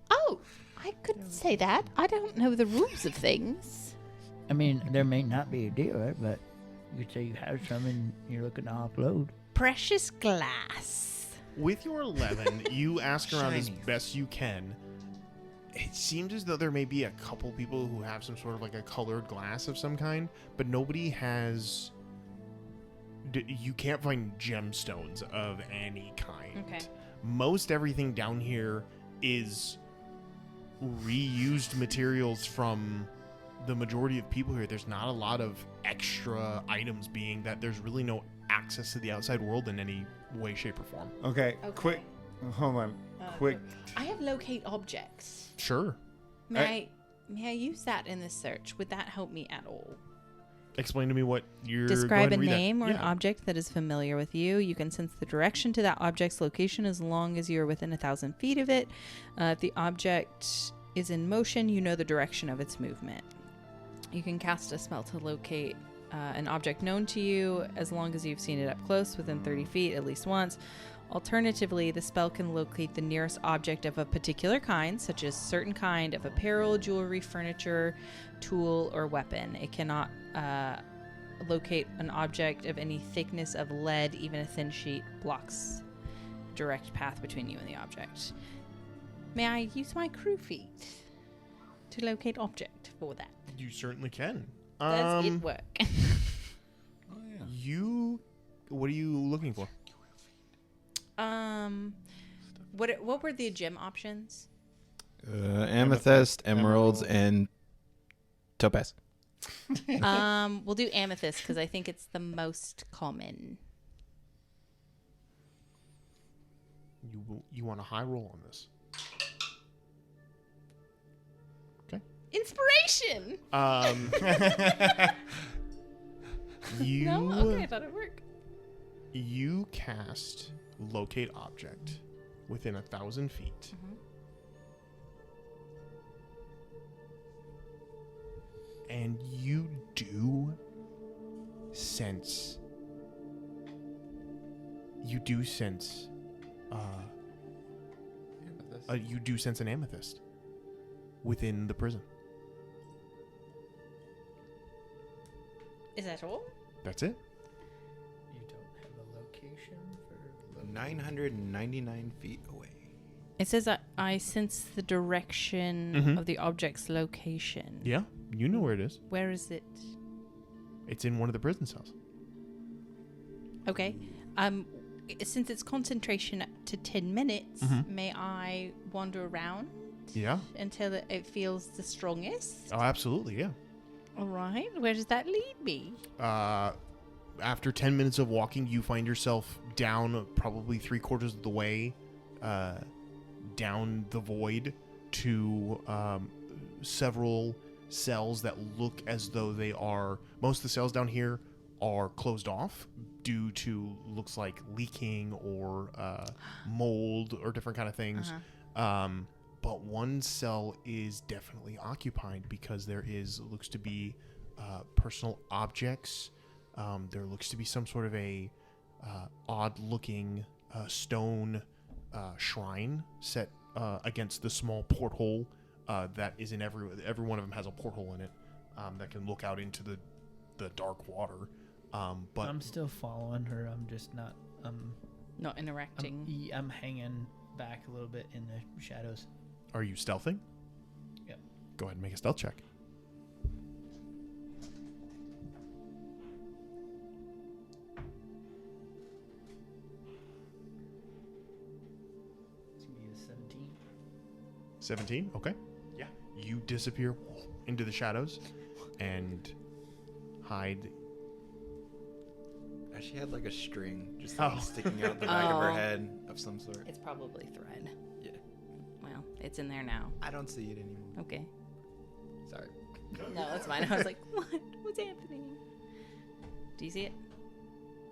Oh, I could say that. I don't know the rules of things. I mean, there may not be a dealer, but you could say you have some and you're looking to offload. Precious glass. with your 11, you ask around as Shiny. best you can. It seems as though there may be a couple people who have some sort of like a colored glass of some kind, but nobody has. You can't find gemstones of any kind. Okay. Most everything down here is reused materials from the majority of people here. There's not a lot of extra items, being that there's really no access to the outside world in any way, shape, or form. Okay, Okay. quick. Hold on. Quick. I have locate objects. Sure. May I use that in this search? Would that help me at all? Explain to me what you're. Describe go a ahead and read that. name or an Yeah. object that is familiar with you. You can sense the direction to that object's location as long as you are within 1,000 feet of it. If the object is in motion, you know the direction of its movement. You can cast a spell to locate an object known to you as long as you've seen it up close within 30 feet at least once. Alternatively, the spell can locate the nearest object of a particular kind, such as certain kind of apparel, jewelry, furniture, tool, or weapon. It cannot locate an object of any thickness of lead. Even a thin sheet blocks direct path between you and the object. May I use my crew feet to locate object for that? You certainly can. Does it work? What are you looking for? What were the gem options? Amethyst, emeralds, and topaz. We'll do amethyst because I think it's the most common. You want a high roll on this? Inspiration. You No, okay, I thought it'd work. you cast locate object within 1,000 feet. And you do sense you do sense an amethyst within the prison. Is that all? That's it. You don't have a location for 999 feet away. It says that I sense the direction of the object's location. Yeah, you know where it is. Where is it? It's in one of the prison cells. Okay. Since it's concentration to 10 minutes, may I wander around? Yeah. Until it feels the strongest? Oh, absolutely, yeah. All right. Where does that lead me? After 10 minutes of walking, you find yourself down probably 3/4 of the way down the void to several cells that look as though they are... Most of the cells down here are closed off due to, looks like, leaking or mold or different kind of things. But one cell is definitely occupied because there looks to be personal objects. There looks to be some sort of a odd-looking stone shrine set against the small porthole that is in every one of them has a porthole in it that can look out into the dark water. But I'm still following her. I'm just not. Not interacting. I'm hanging back a little bit in the shadows. are you stealthing? Yep. Go ahead and make a stealth check. It's gonna be a 17. 17? Okay. Yeah. You disappear into the shadows and hide. She had like a string just Oh. sticking out the back of her Oh. head of some sort. It's probably thread. Yeah. Well, it's in there now. I don't see it anymore. Okay. Sorry. No, that's fine. I was like, what? What's happening? Do you see it?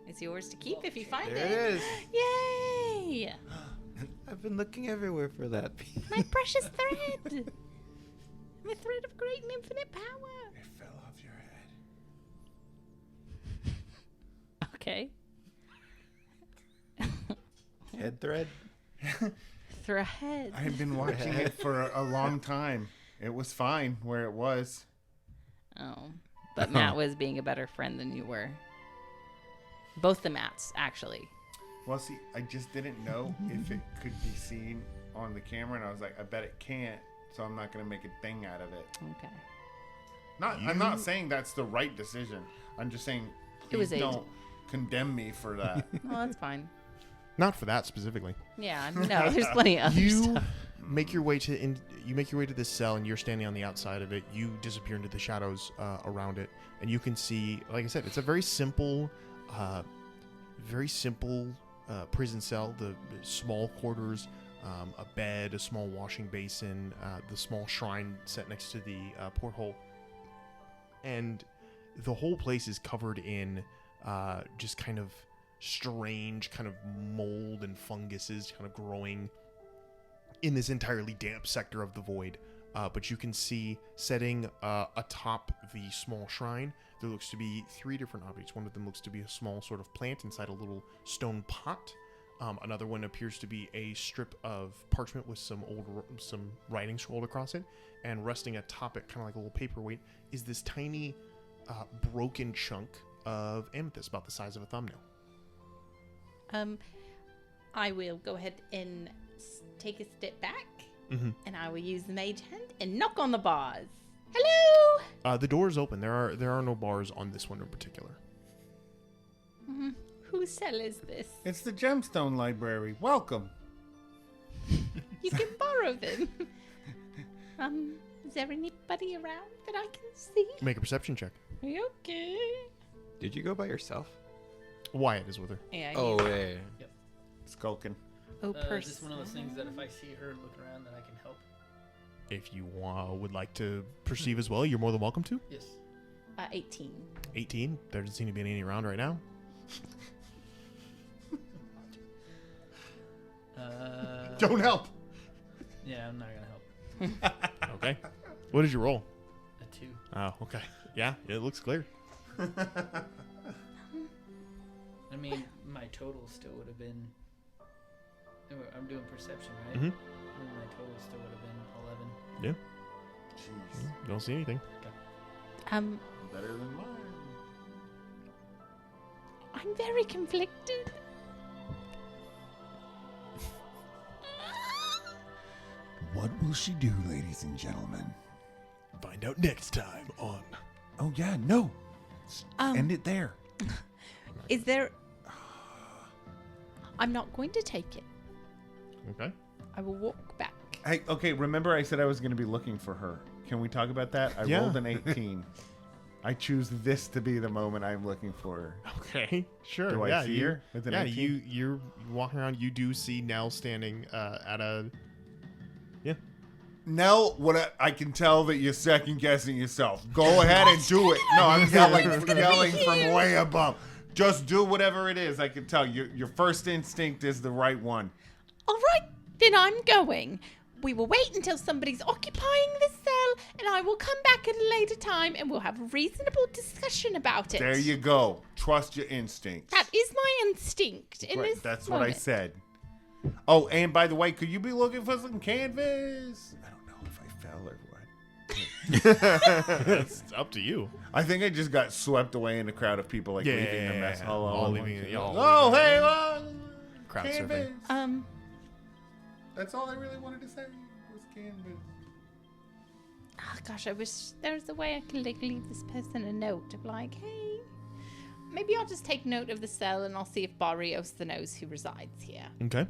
It's yours to keep if you find There it. it is. Yay! I've been looking everywhere for that piece. My precious thread! My thread of great and infinite power! It fell off your head. Okay. Head thread? Thread. I had been watching it for a long time. It was fine where it was. Oh. But Matt was being a better friend than you were. Both the Matts, actually. Well, see, I just didn't know if it could be seen on the camera, and I was like, I bet it can't, so I'm not going to make a thing out of it. Okay. I'm not saying that's the right decision. I'm just saying It was please don't condemn me for that. Well, that's fine. Not for that specifically. Yeah, no, there's plenty of other You stuff. make your way to this cell, and you're standing on the outside of it. You disappear into the shadows around it, and you can see, like I said, it's a very simple prison cell. The small quarters, a bed, a small washing basin, the small shrine set next to the porthole, and the whole place is covered in just kind of strange kind of mold and funguses kind of growing in this entirely damp sector of the void. But you can see setting atop the small shrine, there looks to be 3 different objects. One of them looks to be a small sort of plant inside a little stone pot. Another one appears to be a strip of parchment with some writing scrolled across it. And resting atop it, kind of like a little paperweight, is this tiny broken chunk of amethyst about the size of a thumbnail. I will go ahead and take a step back, and I will use the mage hand and knock on the bars. Hello! The door is open. There are no bars on this one in particular. Whose cell is this? It's the Gemstone Library. Welcome. You can borrow them. Is there anybody around that I can see? Make a perception check. Okay. Did you go by yourself? Wyatt is with her. Yeah. Oh, yeah. Skulking. Oh, Is person. this one of those things that if I see her looking around, that I can help? If you would like to perceive as well, you're more than welcome to. Yes. 18. 18. There doesn't seem to be any around right now. Don't help. Yeah, I'm not gonna help. Okay. What did you roll? A 2. Oh, okay. Yeah, it looks clear. All I mean, my total still would have been. I'm doing perception, right? Mhm. My total still would have been 11. Yeah. Jeez. Don't see anything. Better than mine. I'm very conflicted. What will she do, ladies and gentlemen? Find out next time on. Oh yeah, no. End it there. Is there? I'm not going to take it. Okay. I will walk back. Hey, okay, remember I said I was going to be looking for her. Can we talk about that? I Yeah. rolled an 18. I choose this to be the moment I'm looking for her. Okay. Sure. Do I yeah, see her with an Yeah. 18? You're walking around. You do see Nell standing at a. Yeah. Nell, I can tell that you're second guessing yourself. Go ahead and do it. No, I'm yelling from way above. Just do whatever it is. I can tell your first instinct is the right one. All right, then I'm going. We will wait until somebody's occupying the cell, and I will come back at a later time, and we'll have a reasonable discussion about it. There you go. Trust your instincts. That is my instinct in Right, this that's what I moment. said. Oh, and by the way, could you be looking for some canvas? I don't know if I fell or what. It's up to you. I think I just got swept away in a crowd of people like leaving the mess hall. All leaving it. Oh, hey, Crowd canvas. surfing. That's all I really wanted to say was canvas. Oh, gosh, I wish there was a way I could leave this person a note of like, hey, maybe I'll just take note of the cell and I'll see if Barrios knows who resides here. Okay.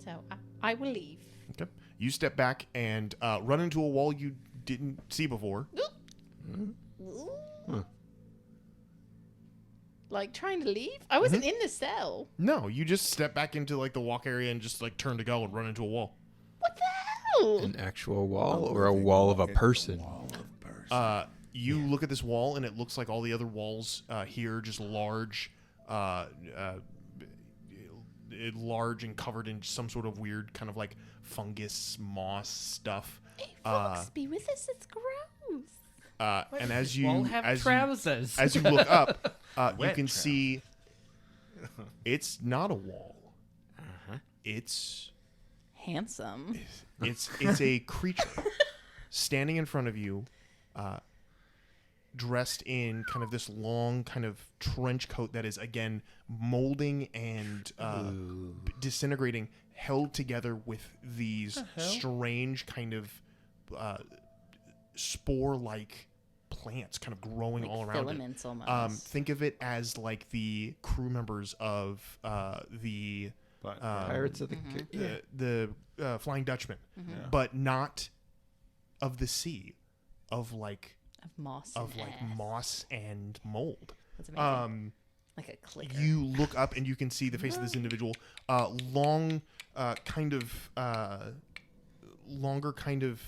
So I will leave. Okay. You step back and run into a wall you didn't see before. Like trying to leave? I wasn't in the cell. No, you just step back into like the walk area and just like turn to go and run into a wall. What the hell? An actual wall or a wall of a person? You look at this wall and it looks like all the other walls here, just large, large and covered in some sort of weird kind of like fungus, moss stuff. Hey, Fox, be with us. It's gross. And as Wall you have trousers. as you look up, you Wet can trousers. see it's not a wall. It's Handsome. it's a creature standing in front of you, dressed in kind of this long kind of trench coat that is again molding and disintegrating, held together with these strange kind of spore-like plants kind of growing Like all around filaments it. almost. Think of it as like the crew members of the Pirates of the the Flying Dutchman, but not of the sea, of like Of moss. moss and mold. That's amazing. Like a clicker. You look up and you can see the face of this individual, long, longer kind of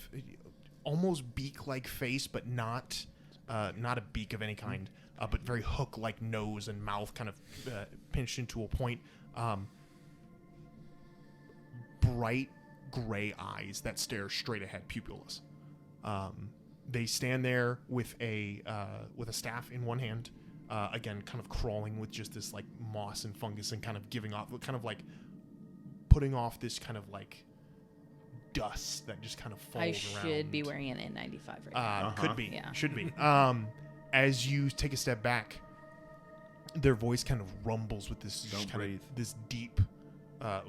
almost beak-like face, but not a beak of any kind, but very hook-like nose and mouth kind of pinched into a point. Bright gray eyes that stare straight ahead, pupilless. They stand there with a staff in one hand, again, kind of crawling with just this like moss and fungus and kind of giving off, kind of like putting off this kind of like dust that just kind of falls I around. should be wearing an N95 right now. Could be, Yeah. should be. As you take a step back, their voice kind of rumbles with this Don't kind breathe. of this deep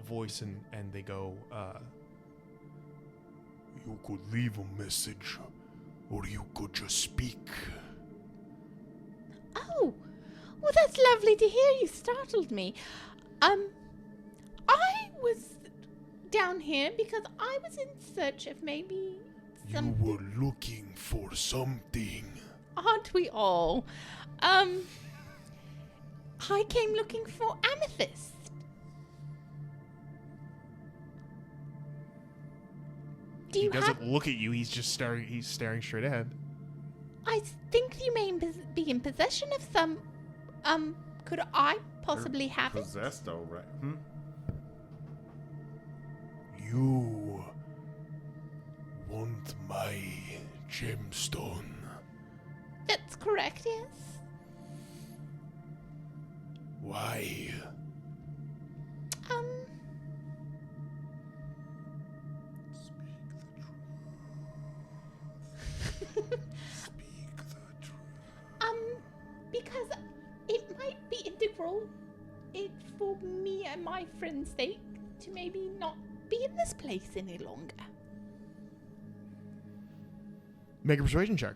voice, and they go, "You could leave a message, or you could just speak." Oh, well, that's lovely to hear. You startled me. I was down here because I was in search of maybe some. You were looking for something. Aren't we all? I came looking for amethyst. Do He you have? doesn't look at you. He's just staring. He's staring straight ahead. I think you may be in possession of some. Could I possibly have it? Possessed, all right. You want my gemstone? That's correct. Yes. Why? Because it might be integral for me and my friend's sake to maybe not be in this place any longer. Make a persuasion check.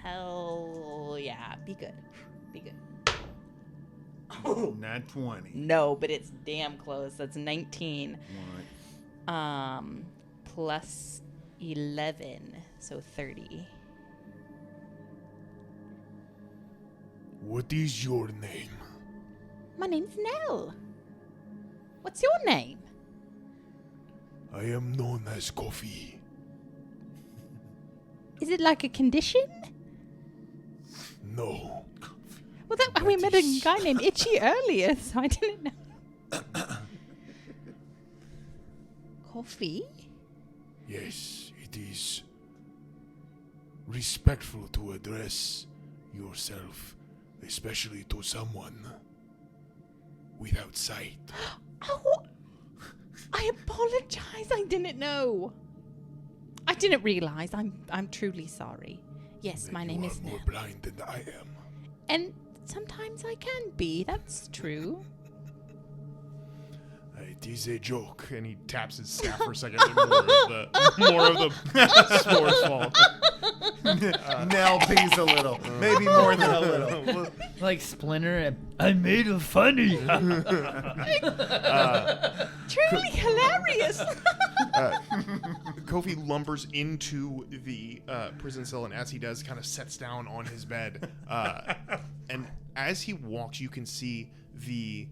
Hell yeah, be good. Be good. Not 20. No, but it's damn close. That's 19. Right. Plus 11, so 30. What is your name? My name's Nell. What's your name? I am known as Coffee. Is it like a condition? No. Well, we met a guy named Itchy earlier, so I didn't know. Coffee? Yes, it is respectful to address yourself, especially to someone without sight. Oh, I apologize. I didn't know. I didn't realize. I'm truly sorry. Yes, my name is You are Nell. more blind than I am. And sometimes I can be. That's true. It is a joke. And he taps his staff for a second. And more of the spores fall. Nell pees a little. Maybe more than a little. Like Splinter, I made a funny. Truly hilarious. Kofi lumbers into the prison cell, and as he does, kind of sets down on his bed. And as he walks, you can see the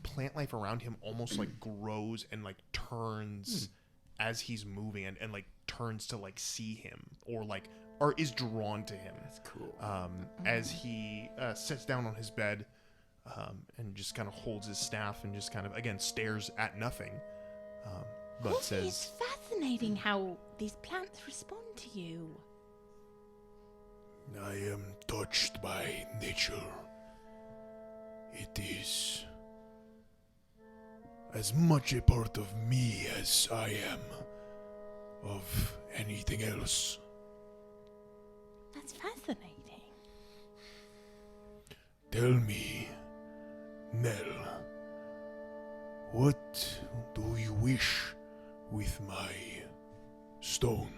plant life around him almost like grows and like turns as he's moving, and like turns to like see him or is drawn to him. That's cool. As he sits down on his bed and just kind of holds his staff and just kind of again stares at nothing. But Coffee, says, it's fascinating how these plants respond to you. I am touched by nature. It is as much a part of me as I am of anything else. That's fascinating. Tell me, Nell, what do you wish with my stone?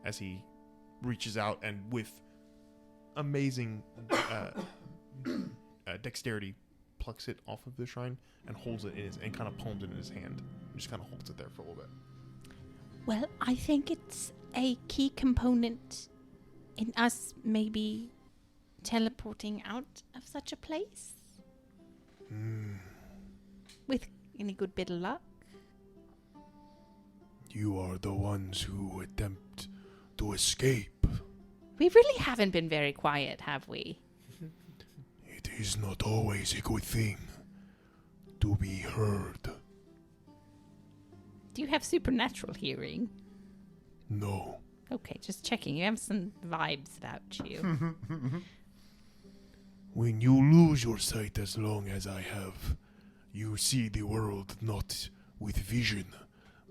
As he reaches out and with amazing dexterity plucks it off of the shrine and holds it in his, and kind of palms it in his hand. And just kind of holds it there for a little bit. Well, I think it's a key component in us maybe teleporting out of such a place. With any good bit of luck. You are the ones who attempt to escape. We really haven't been very quiet, have we? It is not always a good thing to be heard. Do you have supernatural hearing? No. Okay, just checking. You have some vibes about you. When you lose your sight as long as I have, you see the world not with vision,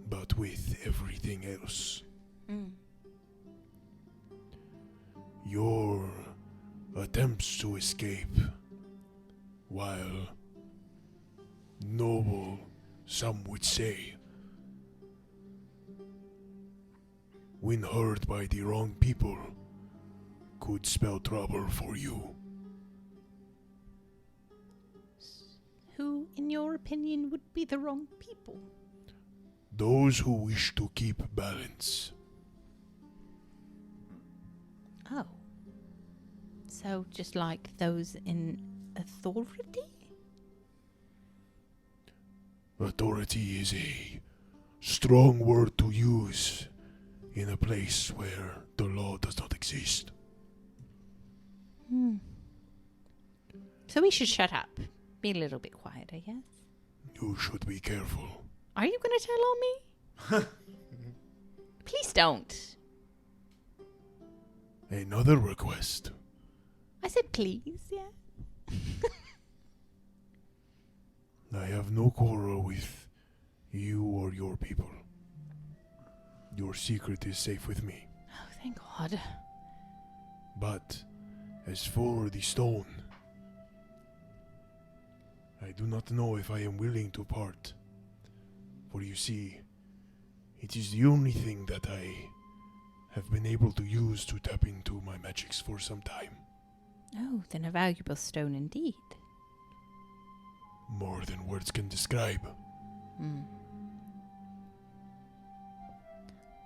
but with everything else. Your attempts to escape, while noble, some would say, when heard by the wrong people, could spell trouble for you. Who, in your opinion, would be the wrong people? Those who wish to keep balance. Oh. So, just like those in authority? Authority is a strong word to use in a place where the law does not exist. So we should shut up. Be a little bit quiet, I guess. You should be careful. Are you going to tell on me? Please don't. Another request. I said please, yeah. I have no quarrel with you or your people. Your secret is safe with me. Oh, thank God. But as for the stone, I do not know if I am willing to part. For you see, it is the only thing that I have been able to use to tap into my magics for some time. Oh, then a valuable stone indeed. More than words can describe.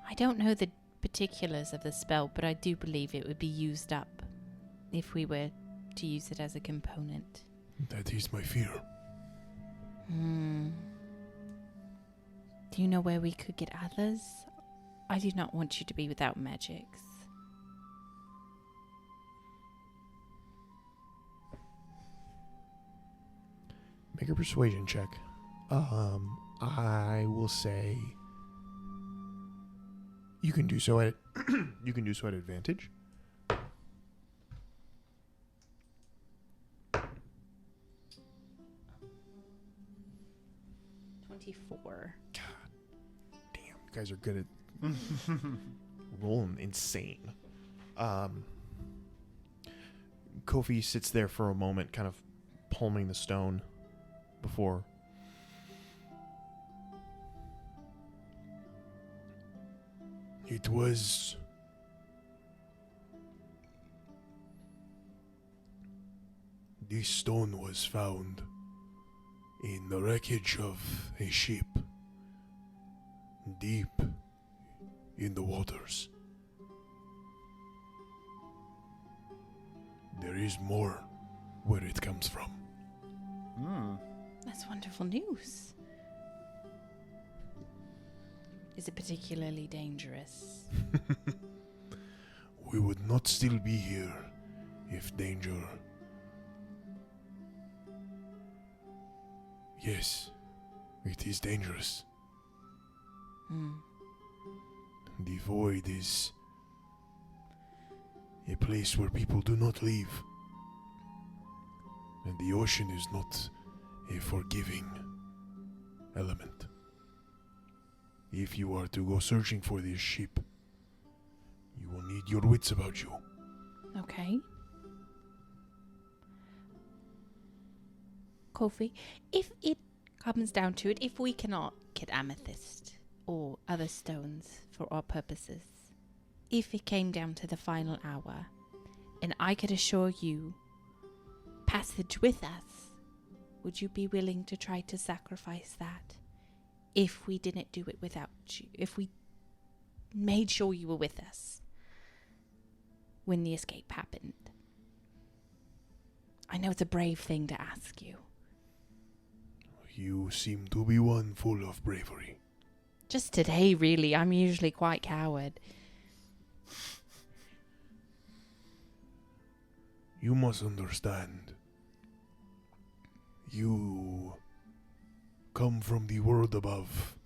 I don't know the particulars of the spell, but I do believe it would be used up if we were to use it as a component. That is my fear. Do you know where we could get others? I do not want you to be without magics. Make a persuasion check. I will say you can do so at you can do so at advantage. Damn, you guys are good at rolling insane. Kofi sits there for a moment, kind of palming the stone before it was this stone was found in the wreckage of a ship deep in the waters. There is more where it comes from. That's wonderful news. Is it particularly dangerous? We would not still be here if danger... Yes, it is dangerous. The void is a place where people do not leave. And the ocean is not a forgiving element. If you are to go searching for this ship, you will need your wits about you. Okay. Kofi, if it comes down to it, if we cannot get amethyst or other stones for our purposes, if it came down to the final hour, and I could assure you passage with us, would you be willing to try to sacrifice that if we didn't do it without you? If we made sure you were with us when the escape happened? I know it's a brave thing to ask you. You seem to be one full of bravery. Just today, really. I'm usually quite coward. You must understand. You come from the world above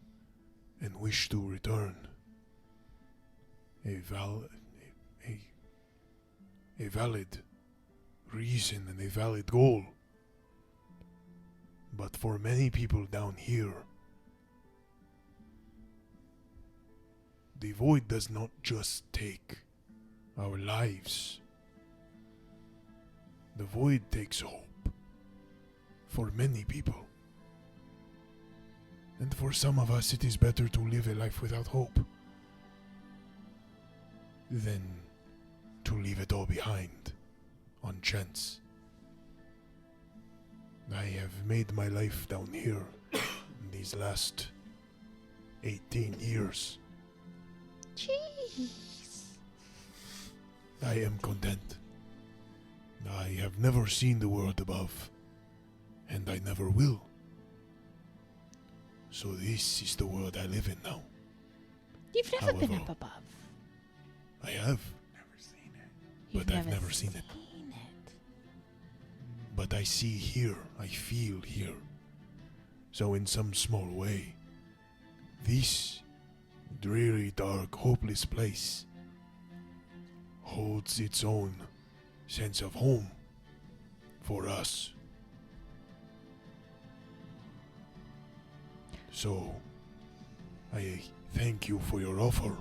and wish to return. A valid reason and a valid goal. But for many people down here, the void does not just take our lives. The void takes hope for many people. And for some of us, it is better to live a life without hope than to leave it all behind on chance. I have made my life down here in these last 18 years. Jeez. I am content. I have never seen the world above, and I never will. So this is the world I live in now. You've never been However, up above. I have, You've but I've never seen it. it. But I see here, I feel here. So in some small way, this dreary, dark, hopeless place holds its own sense of home for us. So, I thank you for your offer.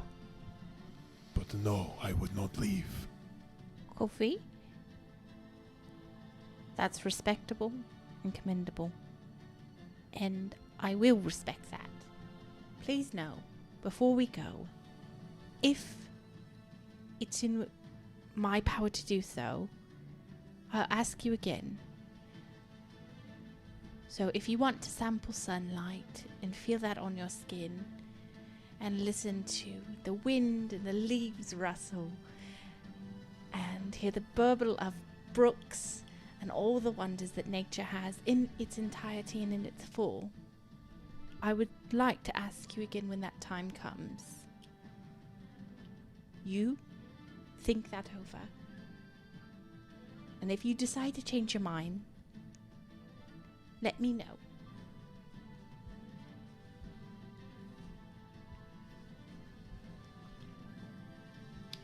But no, I would not leave. Kofi? That's respectable and commendable. And I will respect that. Please know, before we go, if it's in my power to do so, I'll ask you again. So if you want to sample sunlight and feel that on your skin, and listen to the wind and the leaves rustle, and hear the burble of brooks and all the wonders that nature has in its entirety and in its full, I would like to ask you again when that time comes. You think that over. And if you decide to change your mind, let me know.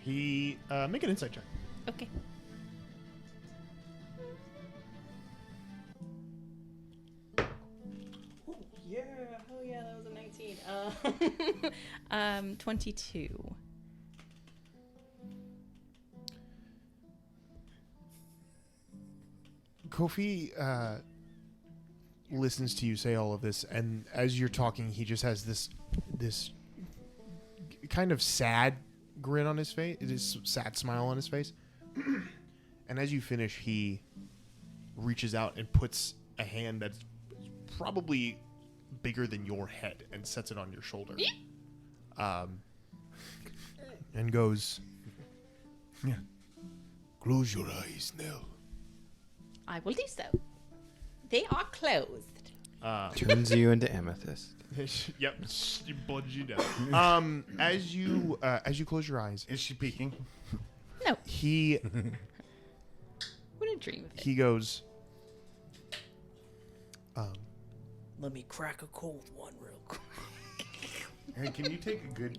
He make an insight check. Okay. Yeah, oh yeah, that was a 19. 22. Kofi listens to you say all of this, and as you're talking, he just has this kind of sad grin on his face, this sad smile on his face. And as you finish, he reaches out and puts a hand that's probably bigger than your head and sets it on your shoulder. And goes, Yeah. "Close your eyes, Nell." I will do so. They are closed. Turns you into amethyst. Yep, you bludgeons you down. As you close your eyes, Is she peeking? No, he wouldn't dream of it. he goes, Let me crack a cold one real quick. Hey, can you take a good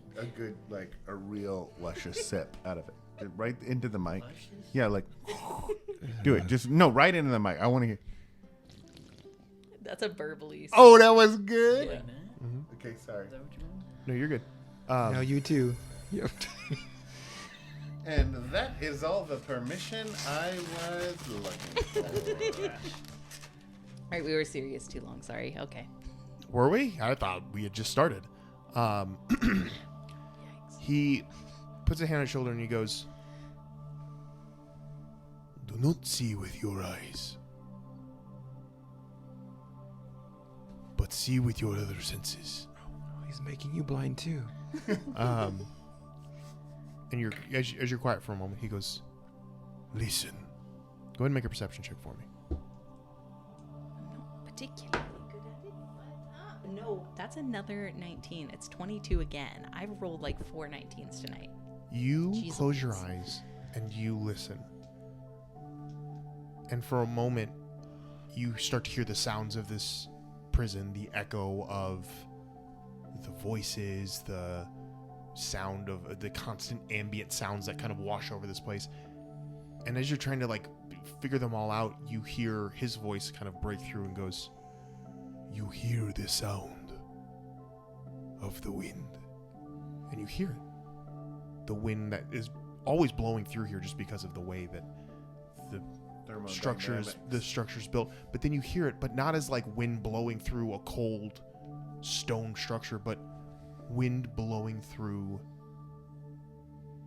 like a real luscious sip out of it? Right into the mic. Yeah, like do it. Just no, right into the mic. I want to hear. That's a burbly. Oh, that was good. Like that? Okay, sorry. Is that what you meant? "No, you're good." Now you too. Yep. And that is all the permission I was looking for. All right, we were serious too long. Sorry. Okay. Were we? I thought we had just started. Yikes. He puts a hand on his shoulder and he goes, "Do not see with your eyes, but see with your other senses." He's making you blind too. And you're as you're quiet for a moment, he goes, "Listen." Go ahead and make a perception check for me. I'm not particularly good at it, but no, that's another 19. It's 22 again. I've rolled like 4 19s tonight. You Jeez close your Louise. eyes and you listen. And for a moment, you start to hear the sounds of this prison, the echo of the voices, the sound of the constant ambient sounds that kind of wash over this place. And as you're trying to like figure them all out, you hear his voice kind of break through and goes, "You hear the sound of the wind." And you hear it. The wind that is always blowing through here just because of the way that the structure's built. But then you hear it, but not as like wind blowing through a cold stone structure, but wind blowing through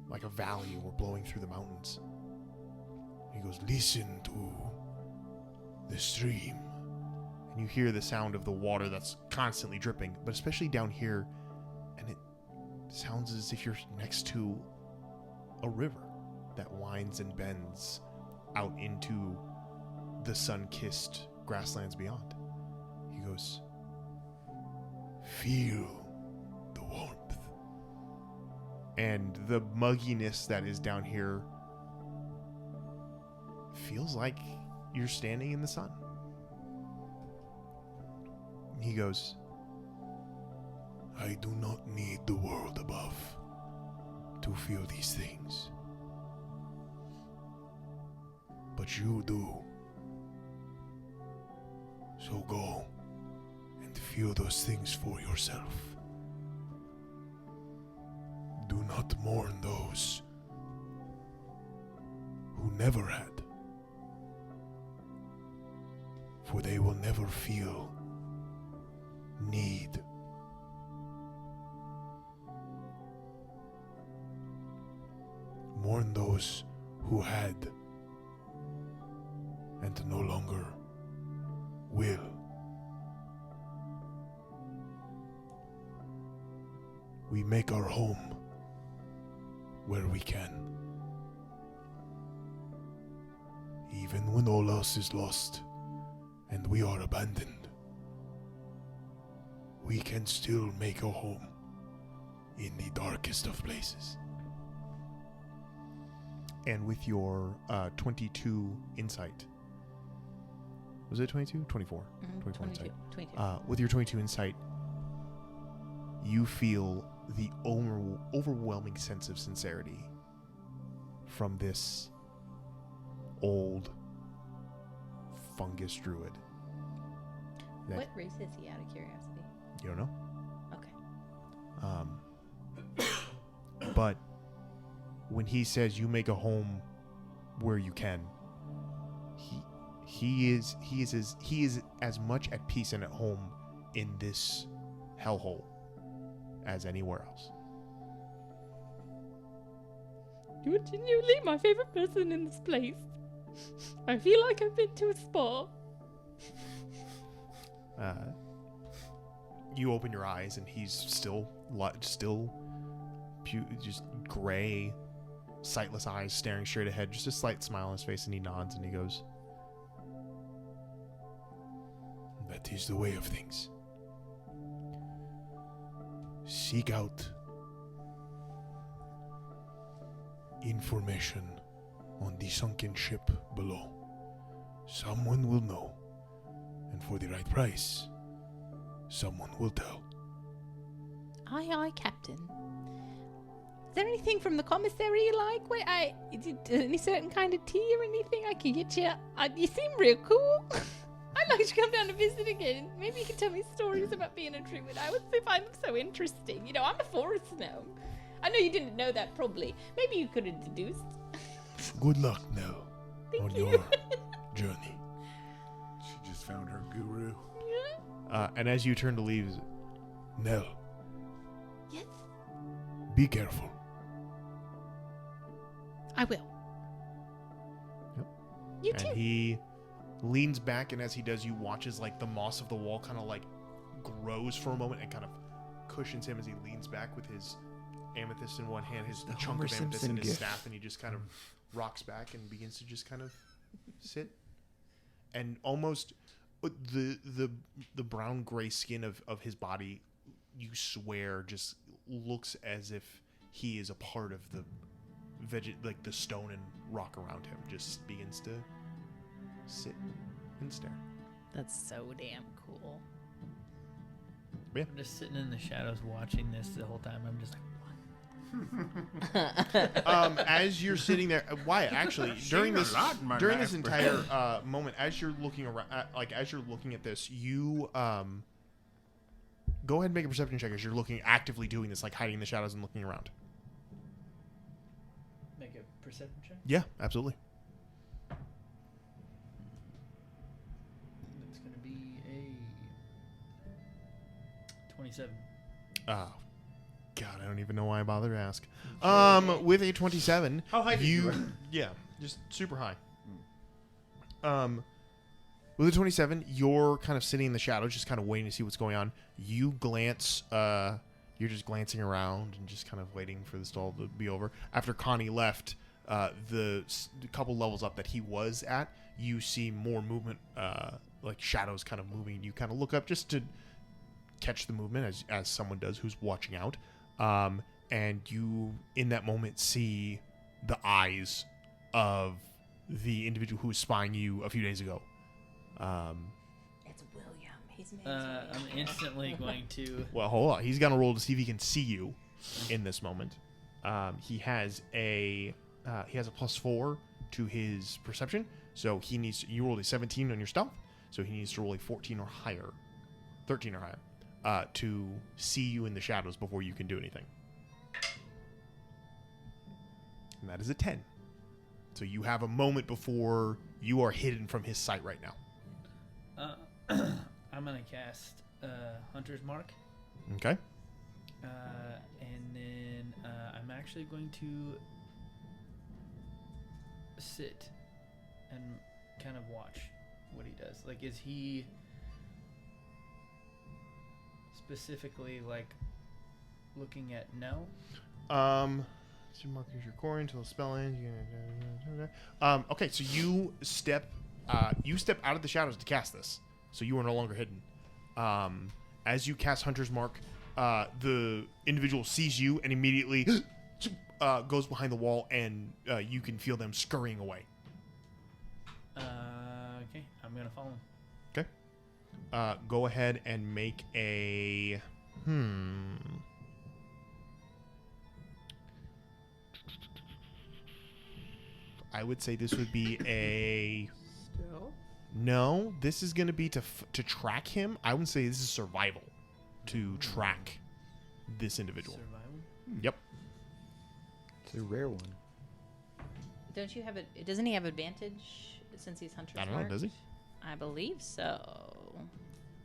like a valley or blowing through the mountains. He goes, "Listen to the stream." And you hear the sound of the water that's constantly dripping, but especially down here, and it sounds as if you're next to a river that winds and bends out into the sun-kissed grasslands beyond. He goes, "Feel the warmth." And the mugginess that is down here feels like you're standing in the sun. He goes, "I do not need the world above to feel these things. But you do. So go and and feel those things for yourself. Do not mourn those who never had, for they will never feel need. Mourn those who had and no longer will. We make our home where we can, even when all else is lost and we are abandoned. We can still make a home in the darkest of places. And with your 22 insight, was it 22? 24. 24 insight. 22. With your 22 insight, you feel the overwhelming sense of sincerity from this old fungus druid. That- What race is he, out of curiosity? You don't know? Okay. But when he says you make a home where you can, he is as much at peace and at home in this hellhole as anywhere else. You are genuinely my favorite person in this place. I feel like I've been to a spa. You open your eyes and he's still just gray, sightless eyes staring straight ahead, just a slight smile on his face, and he nods and he goes, "That is the way of things. Seek out information on the sunken ship below. Someone will know, and for the right price, someone will tell." Aye, aye, Captain. Is there anything from the commissary you like? Wait, any certain kind of tea or anything I can get you? You seem real cool. I'd like to come down to visit again. Maybe you can tell me stories about being a druid. I would find them so interesting. You know, I'm a forest gnome. I know you didn't know that, probably. Maybe you could have deduced. Good luck, Nell, Thank on you. your journey. She just found her guru. And as you turn to leave, Nell, Yes, be careful. I will. Yep. You too. And he leans back, and as he does, you watch as like the moss of the wall kind of like grows for a moment and kind of cushions him as he leans back with his amethyst in one hand, his The chunk Homer of amethyst Simpson in his gift. staff, and he just kind of rocks back and begins to just kind of sit. And almost the brown gray skin of his body, you swear, just looks as if he is a part of the like the stone and rock around him. Just begins to sit and stare. That's so damn cool. Yeah. I'm just sitting in the shadows watching this the whole time. I'm just like, As you're sitting there, Wyatt, actually, during this entire moment, as you're looking around, as you're looking at this, you go ahead and make a perception check as you're looking, actively doing this, like hiding in the shadows and looking around. make a perception check. Yeah, absolutely. That's going to be a 27. Oh, God, I don't even know why I bother to ask. With a 27, How high did you? Yeah, just super high. With a 27, you're kind of sitting in the shadows, just kind of waiting to see what's going on. You glance, you're just glancing around and just kind of waiting for the stall to be over. After Connie left, the couple levels up that he was at, you see more movement, like shadows kind of moving. You kind of look up just to catch the movement as someone does who's watching out. And you, in that moment, see the eyes of the individual who was spying you a few days ago. It's William. His name's I'm instantly going to. Well, hold on. He's gonna roll to see if he can see you in this moment. He has a +4 to his perception, so he needs. You rolled a 17 on your stealth, so he needs to roll a 14 or higher 13 or higher, to see you in the shadows before you can do anything. And that is a 10. So you have a moment before you are hidden from his sight right now. I'm going to cast Hunter's Mark. Okay. And then I'm actually going to sit and kind of watch what he does. Like, is he specifically, like, looking at no? So mark is your core until the spell ends. Okay, so you step out of the shadows to cast this. So you are no longer hidden. As you cast Hunter's Mark, the individual sees you and immediately goes behind the wall, and you can feel them scurrying away. Okay, I'm gonna follow him. Okay. Go ahead and make a... I would say this would be a... Stealth? No, this is going to be to track him. I would say this is survival to track this individual. Survival? Yep. It's a rare one. Don't you have it? Doesn't he have advantage since he's Hunter's I don't know, Mark? does he? I believe so.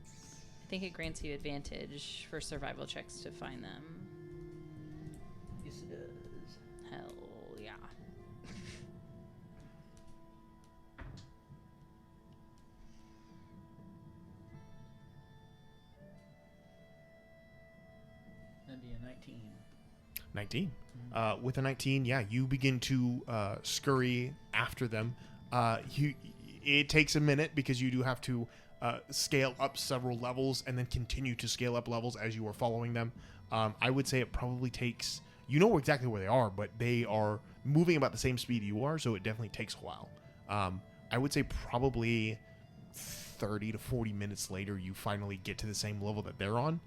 I think it grants you advantage for survival checks to find them. Yes, it does. Hell yeah. That'd be a 19. 19. With a 19, yeah, you begin to scurry after them. It takes a minute because you do have to scale up several levels and then continue to scale up levels as you are following them. I would say it probably takes... You know exactly where they are, but they are moving about the same speed you are, so it definitely takes a while. I would say probably 30 to 40 minutes later, you finally get to the same level that they're on.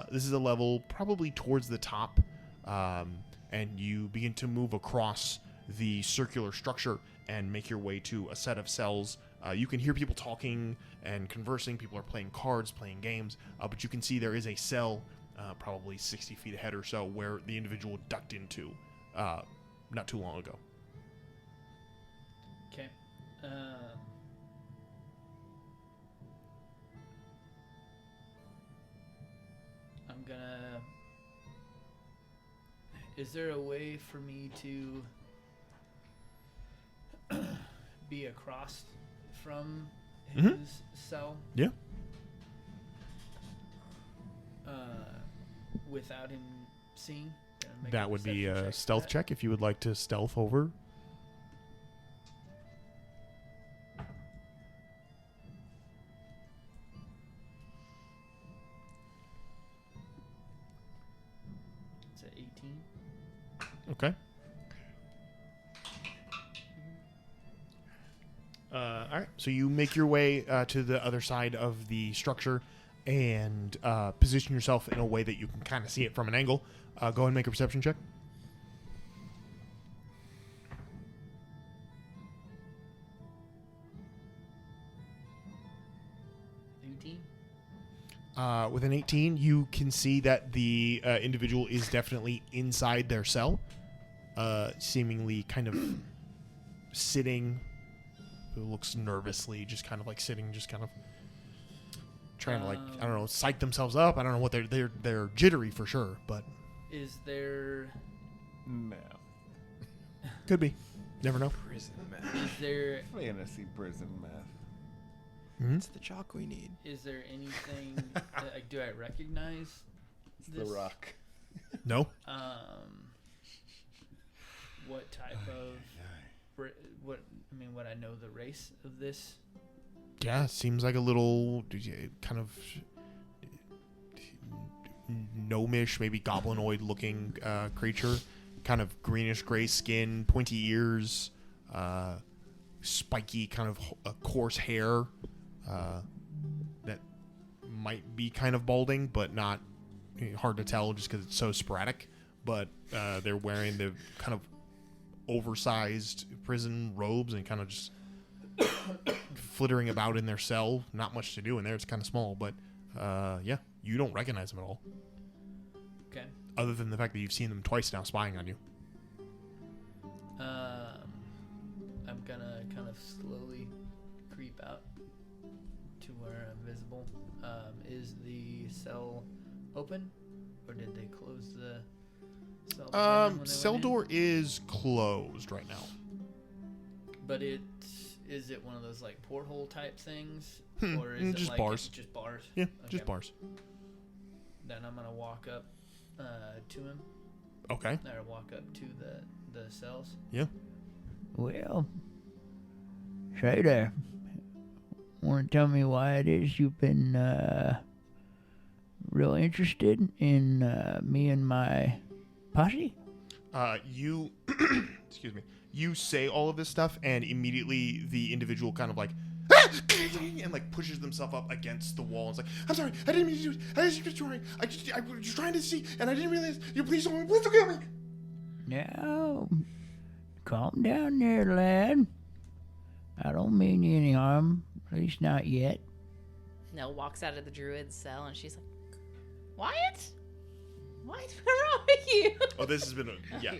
This is a level probably towards the top, and you begin to move across the circular structure and make your way to a set of cells. You can hear people talking and conversing. People are playing cards, playing games, but you can see there is a cell probably 60 feet ahead or so where the individual ducked into not too long ago. Okay. I'm gonna... Is there a way for me to be across from his cell? Yeah. Without him seeing? Make That would be perception a check stealth for that. check if you would like to stealth over. It's at 18. Okay. All right. So you make your way to the other side of the structure and position yourself in a way that you can kind of see it from an angle. Go ahead and make a perception check. With an 18, you can see that the individual is definitely inside their cell, seemingly kind of sitting. Who looks nervously, just kind of like sitting, just kind of trying to, like, I don't know, psych themselves up. I don't know what they're jittery for sure, but Is there... Math. could be. Never know. Prison math. Is there... Fantasy prison math. It's the chalk we need. Is there anything that, like, do I recognize It's this? the rock. No. What type of would I know the race of this? Yeah, seems like a little kind of gnomish, maybe goblinoid looking creature. Kind of greenish gray skin, pointy ears, spiky kind of coarse hair that might be kind of balding, but not hard to tell just because it's so sporadic. But they're wearing the kind of oversized prison robes and kind of just flittering about in their cell. Not much to do in there. It's kind of small, but Yeah, you don't recognize them at all. Okay. Other than the fact that you've seen them twice now spying on you. I'm gonna kind of slowly creep out to where I'm visible. Is the cell open, or did they close the cell? behind them when they Cell went in? door is closed right now. But is it one of those like porthole type things, or is just it like bars. Just bars. Yeah, Okay. just bars. Then I'm gonna walk up to him, Okay. or walk up to the cells. Yeah. Well, say there. Want to tell me why it is you've been real interested in me and my posse? You, excuse me. You say all of this stuff, and immediately the individual kind of like, and like pushes themselves up against the wall. It's like, I'm sorry, I didn't mean to do it. I was just trying. I was just trying to see, and I didn't realize. You please don't kill me. Now, calm down there, lad. I don't mean you any harm, at least not yet. Nell walks out of the druid's cell and she's like, Wyatt? What's wrong with you? Oh, this has been yeah.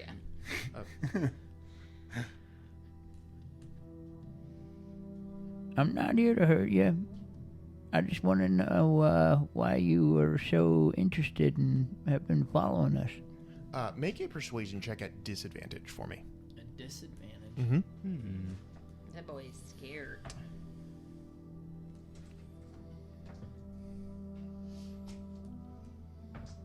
I'm not here to hurt you. I just want to know why you were so interested and have been following us. Make a persuasion check at disadvantage for me. A disadvantage. Mm-hmm. That boy is scared. Let's see.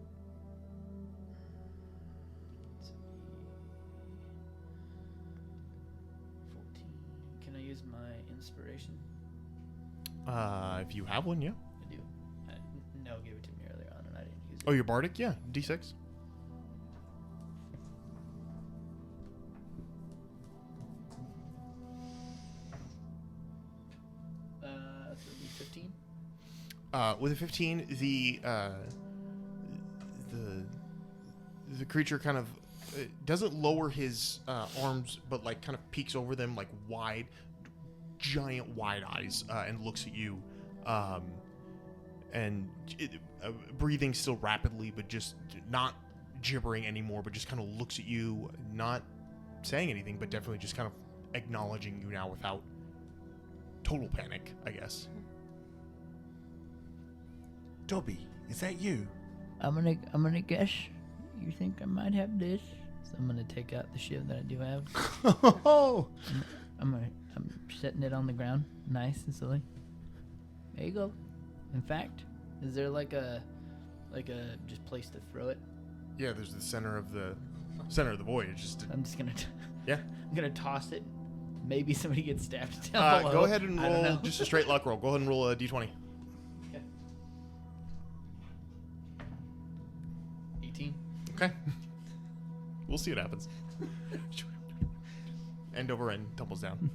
14. Can I use my inspiration? If you have one, yeah. I do. Nell gave it to me earlier on, and I didn't use it. Oh, your bardic, yeah. D6. So it'd be 15. With a 15, the creature kind of doesn't lower his arms, but like kind of peeks over them, like giant wide eyes, and looks at you, and breathing still rapidly, but just not gibbering anymore, but just kind of looks at you, not saying anything, but definitely just kind of acknowledging you now without total panic, I guess. Dobby, is that you? I'm gonna guess you think I might have this. So I'm gonna take out the shiv that I do have. Oh, I'm setting it on the ground, nice and silly. There you go. In fact, is there like a just place to throw it? Yeah, there's the center of the void. It's just I'm just gonna yeah. I'm gonna toss it. Maybe somebody gets stabbed down below. Go ahead and I don't roll know. just a straight luck roll. Go ahead and roll a d20. Okay. 18. Okay. We'll see what happens. End over end, tumbles down.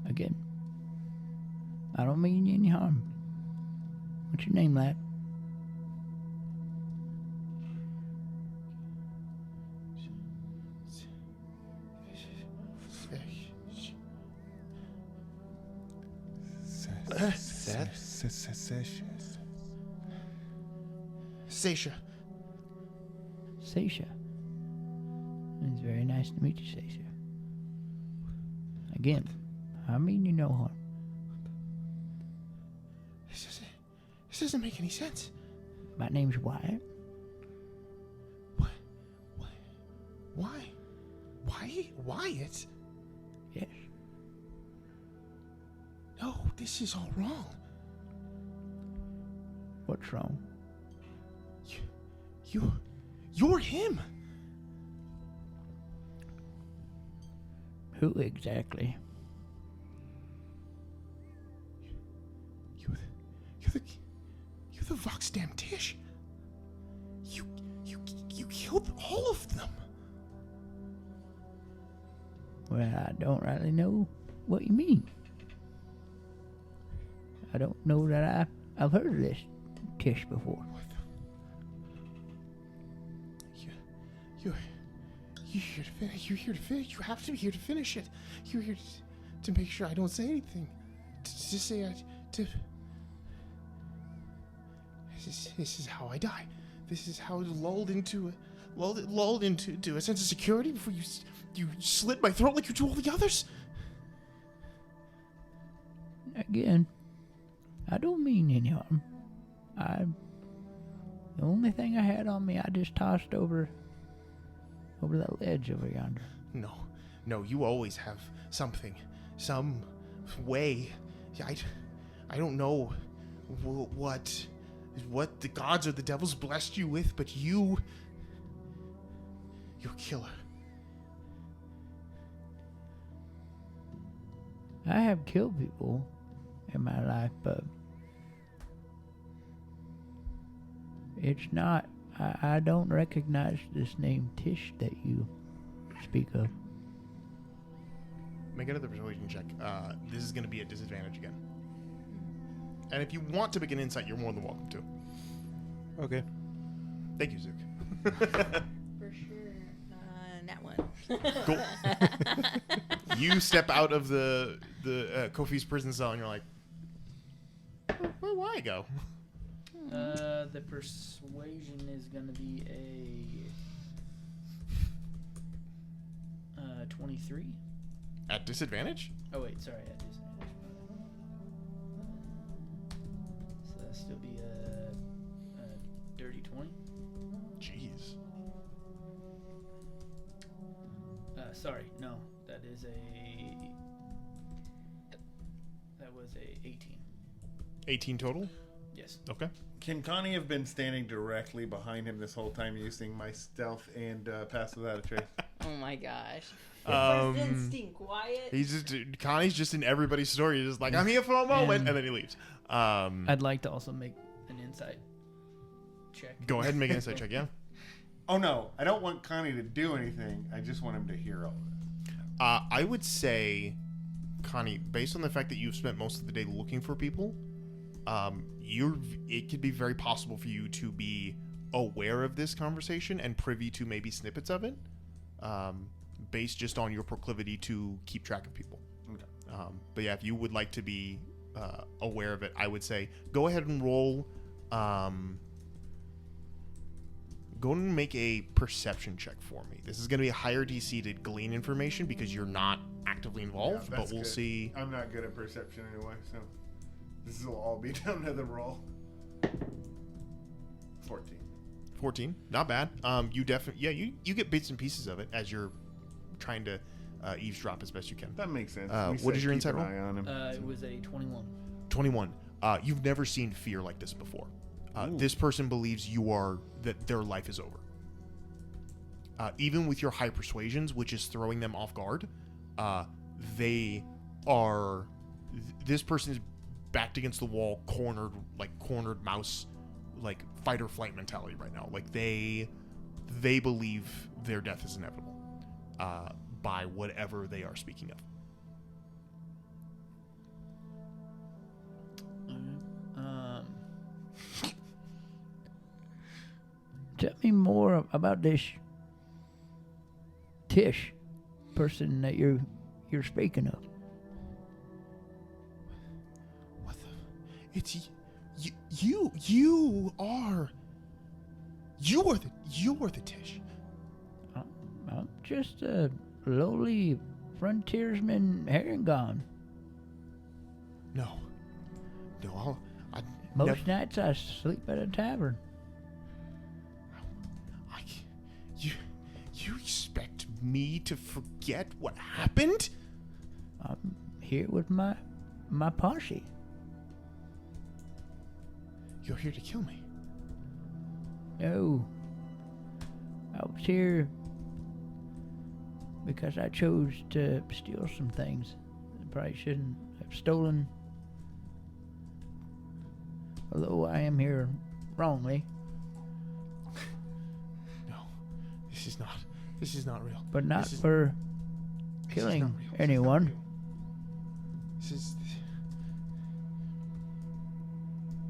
Again, I don't mean you any harm. What's your name, lad? Seisha. Seisha. It's very nice to meet you, Seisha. Again, I mean you no harm. This doesn't make any sense. My name's Wyatt. Why? Wyatt? Yes. No, this is all wrong. What's wrong? You're him. Who exactly? You're the Vox damn Tish. You killed all of them. Well, I don't really know what you mean. I don't know that I've heard of this Tish before. You're here to finish. You're here to finish. You have to be here to finish it. You're here to make sure I don't say anything. To say This is how I die. This is how I was lulled into a sense of security before you slit my throat like you do all the others. Again, I don't mean any harm. The only thing I had on me, I just tossed over that ledge over yonder. No, you always have something, some way. I don't know what the gods or the devils blessed you with, but you're a killer. I have killed people in my life, but it's not. I don't recognize this name Tish that you speak of. Make another persuasion check. This is going to be a disadvantage again. And if you want to begin insight, you're more than welcome to. Okay. Thank you, Zook. For sure. Nat one. Cool. You step out of the Kofi's prison cell, and you're like, where do I go? The persuasion is going to be a 23. At disadvantage? Oh wait, sorry, at disadvantage. So that'll still be a dirty 20. Jeez. Sorry, no, that was a 18. 18 total? Yes. Okay. Can Connie have been standing directly behind him this whole time using my stealth and pass without a trace? Oh my gosh. Um, First instinct, quiet. Connie's just in everybody's story. He's just like, I'm here for a moment, and then he leaves. I'd like to also make an insight check. Go ahead and make an insight check, yeah. Oh no, I don't want Connie to do anything. I just want him to hear all of it. I would say, Connie, based on the fact that you've spent most of the day looking for people, it could be very possible for you to be aware of this conversation and privy to maybe snippets of it, based just on your proclivity to keep track of people. Okay. But yeah, if you would like to be aware of it, I would say go ahead and roll. Go and make a perception check for me. This is going to be a higher DC to glean information because you're not actively involved, Yeah, but we'll good. see. I'm not good at perception anyway, so this will all be down to the roll. 14. 14, not bad. You definitely, you get bits and pieces of it as you're trying to eavesdrop as best you can. That makes sense. What is your keep insight an roll? eye on him. It was a 21. 21. You've never seen fear like this before. This person believes that their life is over. Even with your high persuasions, which is throwing them off guard, this person is backed against the wall, cornered mouse, like fight or flight mentality right now. Like they believe their death is inevitable by whatever they are speaking of. Tell me more about this Tish person that you're speaking of. What the? It's you are the Tish. I'm just a lowly frontiersman herringon. No, Most nights I sleep at a tavern. You expect me to forget what happened? I'm here with my posse. You're here to kill me. No. I was here because I chose to steal some things. I probably shouldn't have stolen. Although I am here wrongly. No, this is not real. But not for killing anyone.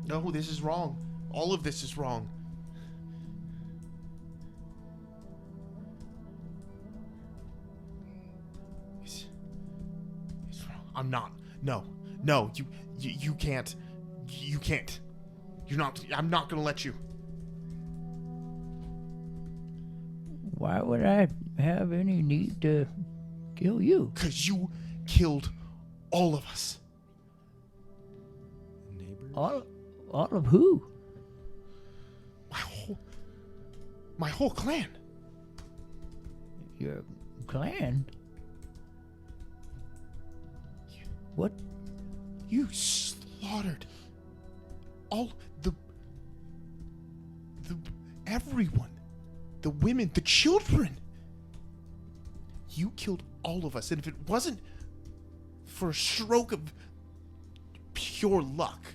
No, this is wrong. All of this is wrong. It's wrong. I'm not. No, you can't. You can't. I'm not gonna let you. Why would I have any need to kill you? Because you killed all of us. Neighbors? All of who? My whole clan. Your clan? What? You slaughtered all the everyone. The women, the children. You killed all of us, and if it wasn't for a stroke of pure luck,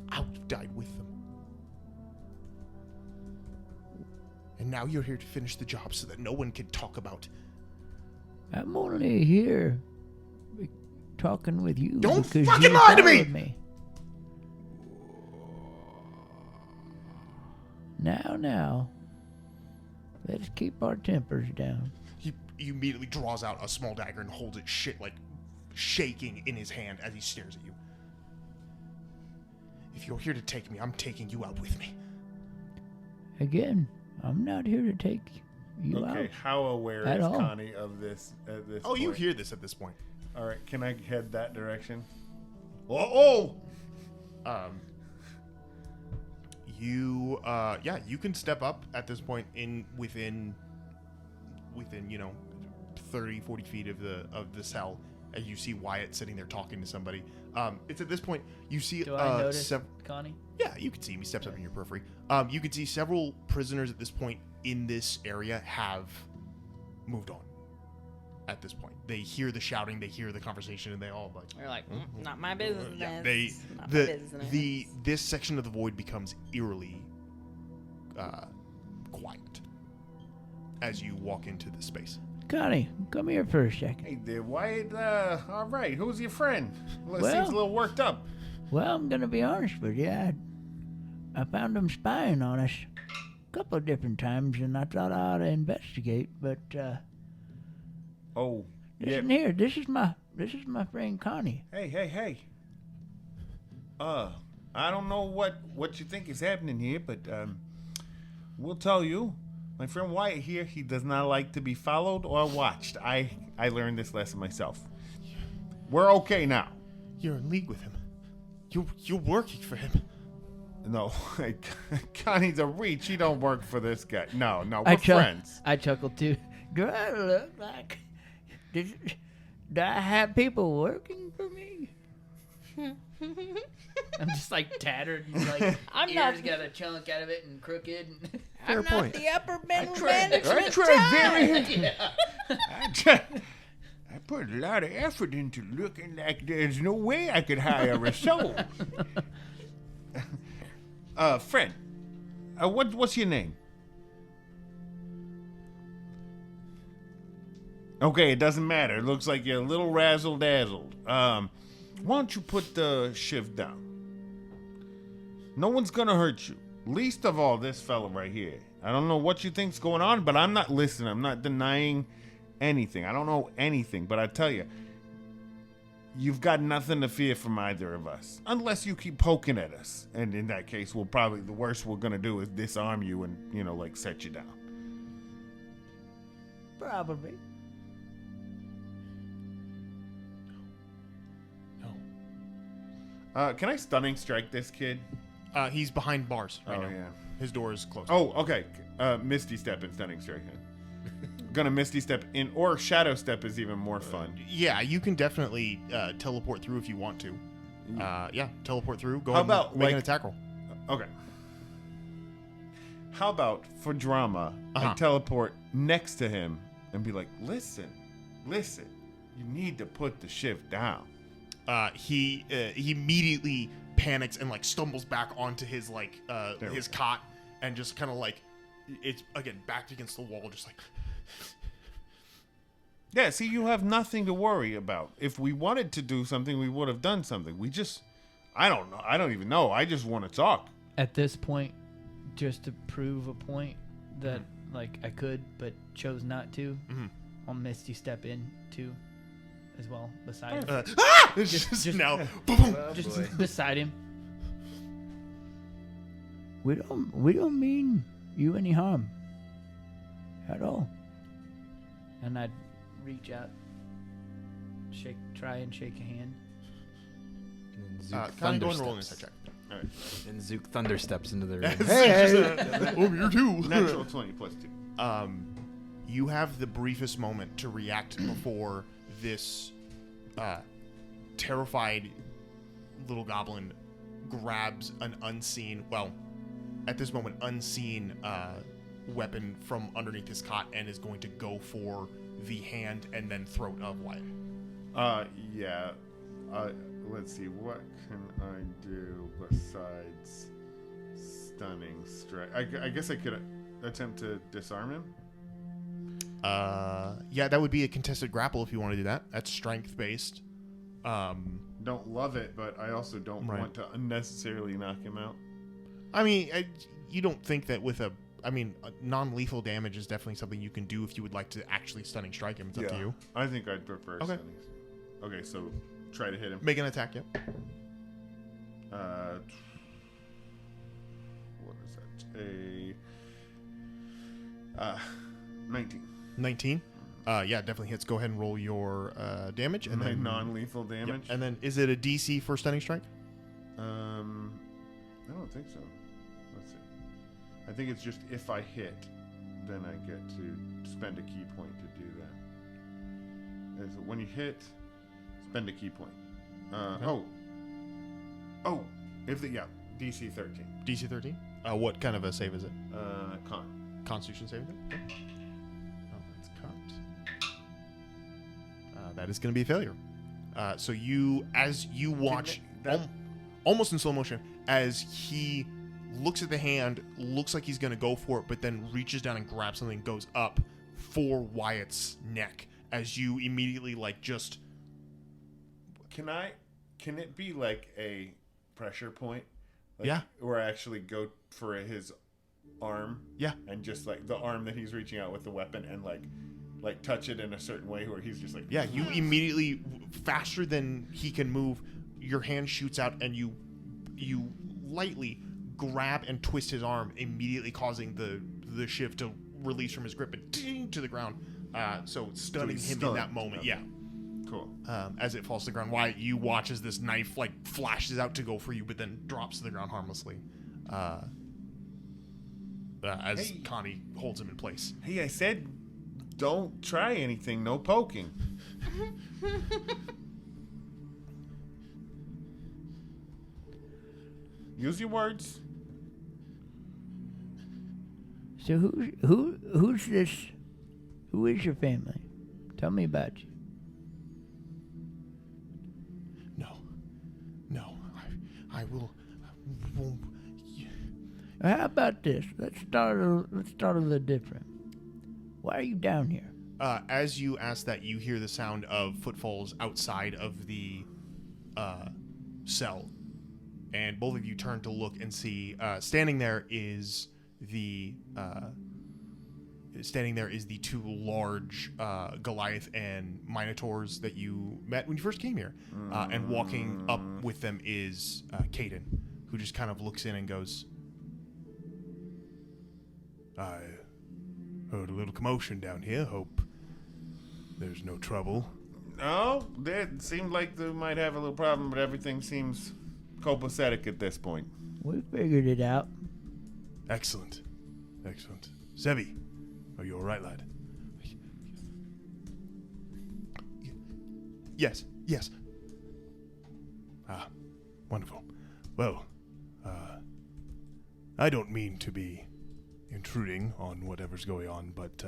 I would have died with them. And now you're here to finish the job so that no one can talk about. I'm only here talking with you. Don't because fucking you lie to me! followed me! Now, let's keep our tempers down. He immediately draws out a small dagger and holds it shaking in his hand as he stares at you. If you're here to take me, I'm taking you out with me. Again, I'm not here to take you out. Okay, how aware At is all. Connie of this at this Oh, point? you hear this at this point. All right, can I head that direction? You can step up at this point within 30, 40 feet of the cell, and you see Wyatt sitting there talking to somebody. It's at this point you see Do I notice Connie? yeah, you can see him. He steps up in your periphery. You can see several prisoners at this point in this area have moved on. At this point, they hear the shouting, they hear the conversation, and they all like. They're like, not my business. Yeah, Not my business. this section of the void becomes eerily quiet as you walk into the space. Connie, come here for a second. Hey there, Wyatt. All right, who's your friend? Well, Well- seems a little worked up. Well, I'm gonna be honest with you. I found them spying on us a couple of different times, and I thought I ought to investigate. But Oh, yeah. listen here, this is my friend Connie. Hey. I don't know what you think is happening here, but we'll tell you. My friend Wyatt here, he does not like to be followed or watched. I learned this lesson myself. We're okay now. You're in league with him. You're working for him. No, Connie's a reach. He don't work for this guy. No, we're friends. I chuckled too. Do I look like? Do I have people working for me? I'm just like tattered and like I'm ears not- got a chunk out of it and crooked. Fair point. the upper middle I put a lot of effort into looking like there's no way I could hire a soul. Friend, what's your name? Okay, it doesn't matter. It looks like you're a little razzle-dazzled. Why don't you put the shiv down? No one's gonna hurt you. Least of all this fella right here. I don't know what you think's going on, but I'm not listening. I'm not denying anything. I don't know anything, but I tell you, you've got nothing to fear from either of us. Unless you keep poking at us. And in that case, the worst we're gonna do is disarm you and, set you down. Probably. Can I stunning strike this kid? He's behind bars right now. Yeah. His door is closed. Oh, okay. Misty step and stunning strike him. Gonna Misty step in, or Shadow step is even more fun. Yeah, you can definitely teleport through if you want to. Teleport through. Go How ahead about, and make an like- attack roll. Okay. How about for drama, Uh-huh. I teleport next to him and be like, listen, you need to put the shiv down. He immediately panics and stumbles back onto his There we his go. cot and just kind of it's again backed against the wall, just Yeah, see, you have nothing to worry about. If we wanted to do something, we would have done something. I don't know. I don't even know. I just want to talk. At this point, just to prove a point that I could but chose not to, I'll Misty step in too, as well beside him. it's just just- now. Boom. Just beside him. We don't mean you any harm. At all. And I'd reach out, try and shake a hand. And Zook Kind of thunder go and roll an steps. insight check. And Zook thunder steps into the room. Oh, you're too. Natural 20 plus 2. You have the briefest moment to react before this terrified little goblin grabs an unseen, at this moment, unseen weapon from underneath his cot and is going to go for the hand and then throat of Wyatt. Yeah. Let's see. What can I do besides stunning strike? I guess I could attempt to disarm him. Yeah, that would be a contested grapple if you want to do that. That's strength based. Don't love it, but I also don't Right. want to unnecessarily knock him out. I mean, you don't think that with a non-lethal damage is definitely something you can do if you would like to actually stunning strike him. It's up to you. I think I'd prefer Okay. stunning. Okay, so try to hit him. Make an attack, yeah. What is that? 19. 19. Yeah, definitely hits. Go ahead and roll your damage. And My then non-lethal Yep. damage. And then, is it a DC for stunning strike? I don't think so. Let's see. I think it's just if I hit, then I get to spend a key point to do that. And so when you hit, spend a key point. DC 13. DC 13. What kind of a save is it? Con. Constitution saving throw? Okay. Oh, that's cut. That is going to be a failure. So as you watch, almost in slow motion, as he looks at the hand, looks like he's going to go for it, but then reaches down and grabs something, goes up for Wyatt's neck, as you immediately just. Can it be like a pressure point? Yeah. Where I actually go for his arm. Yeah. And just the arm that he's reaching out with the weapon and like touch it in a certain way where he's just like. Yeah, you immediately, faster than he can move, your hand shoots out and you lightly grab and twist his arm, immediately causing the shiv to release from his grip and ding to the ground. So stunning he's him in stunned. that moment. Okay. Yeah. Cool. As it falls to the ground, Wyatt, you watch as this knife flashes out to go for you, but then drops to the ground harmlessly. As Hey. Connie holds him in place. Hey, I said don't try anything. No poking. Use your words. So who's this? Who is your family? Tell me about you. No, I will. Won't. How about this? Let's start a little different. Why are you down here? As you ask that, you hear the sound of footfalls outside of the cell, and both of you turn to look and see standing there is the two large Goliath and Minotaurs that you met when you first came here, and walking up with them is Caden, who just kind of looks in and goes, "I heard a little commotion down here. Hope there's no trouble." No, it seemed like they might have a little problem, but everything seems copacetic at this point. We figured it out. Excellent. Zevi, are you all right, lad? Yes. Ah, wonderful. Well, I don't mean to be intruding on whatever's going on, but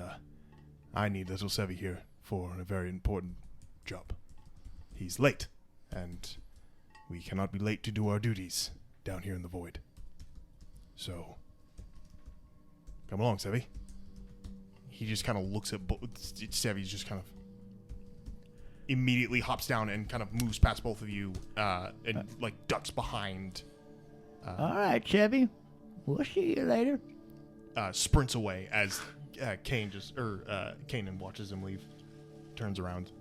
I need little Zevi here for a very important job. He's late, and we cannot be late to do our duties down here in the void. So, come along, Zevi. He just kind of looks at Zevi's just kind of immediately hops down and kind of moves past both of you and ducks behind. All right, Chevy. We'll see you later. Sprints away as Kanan watches him leave. Turns around.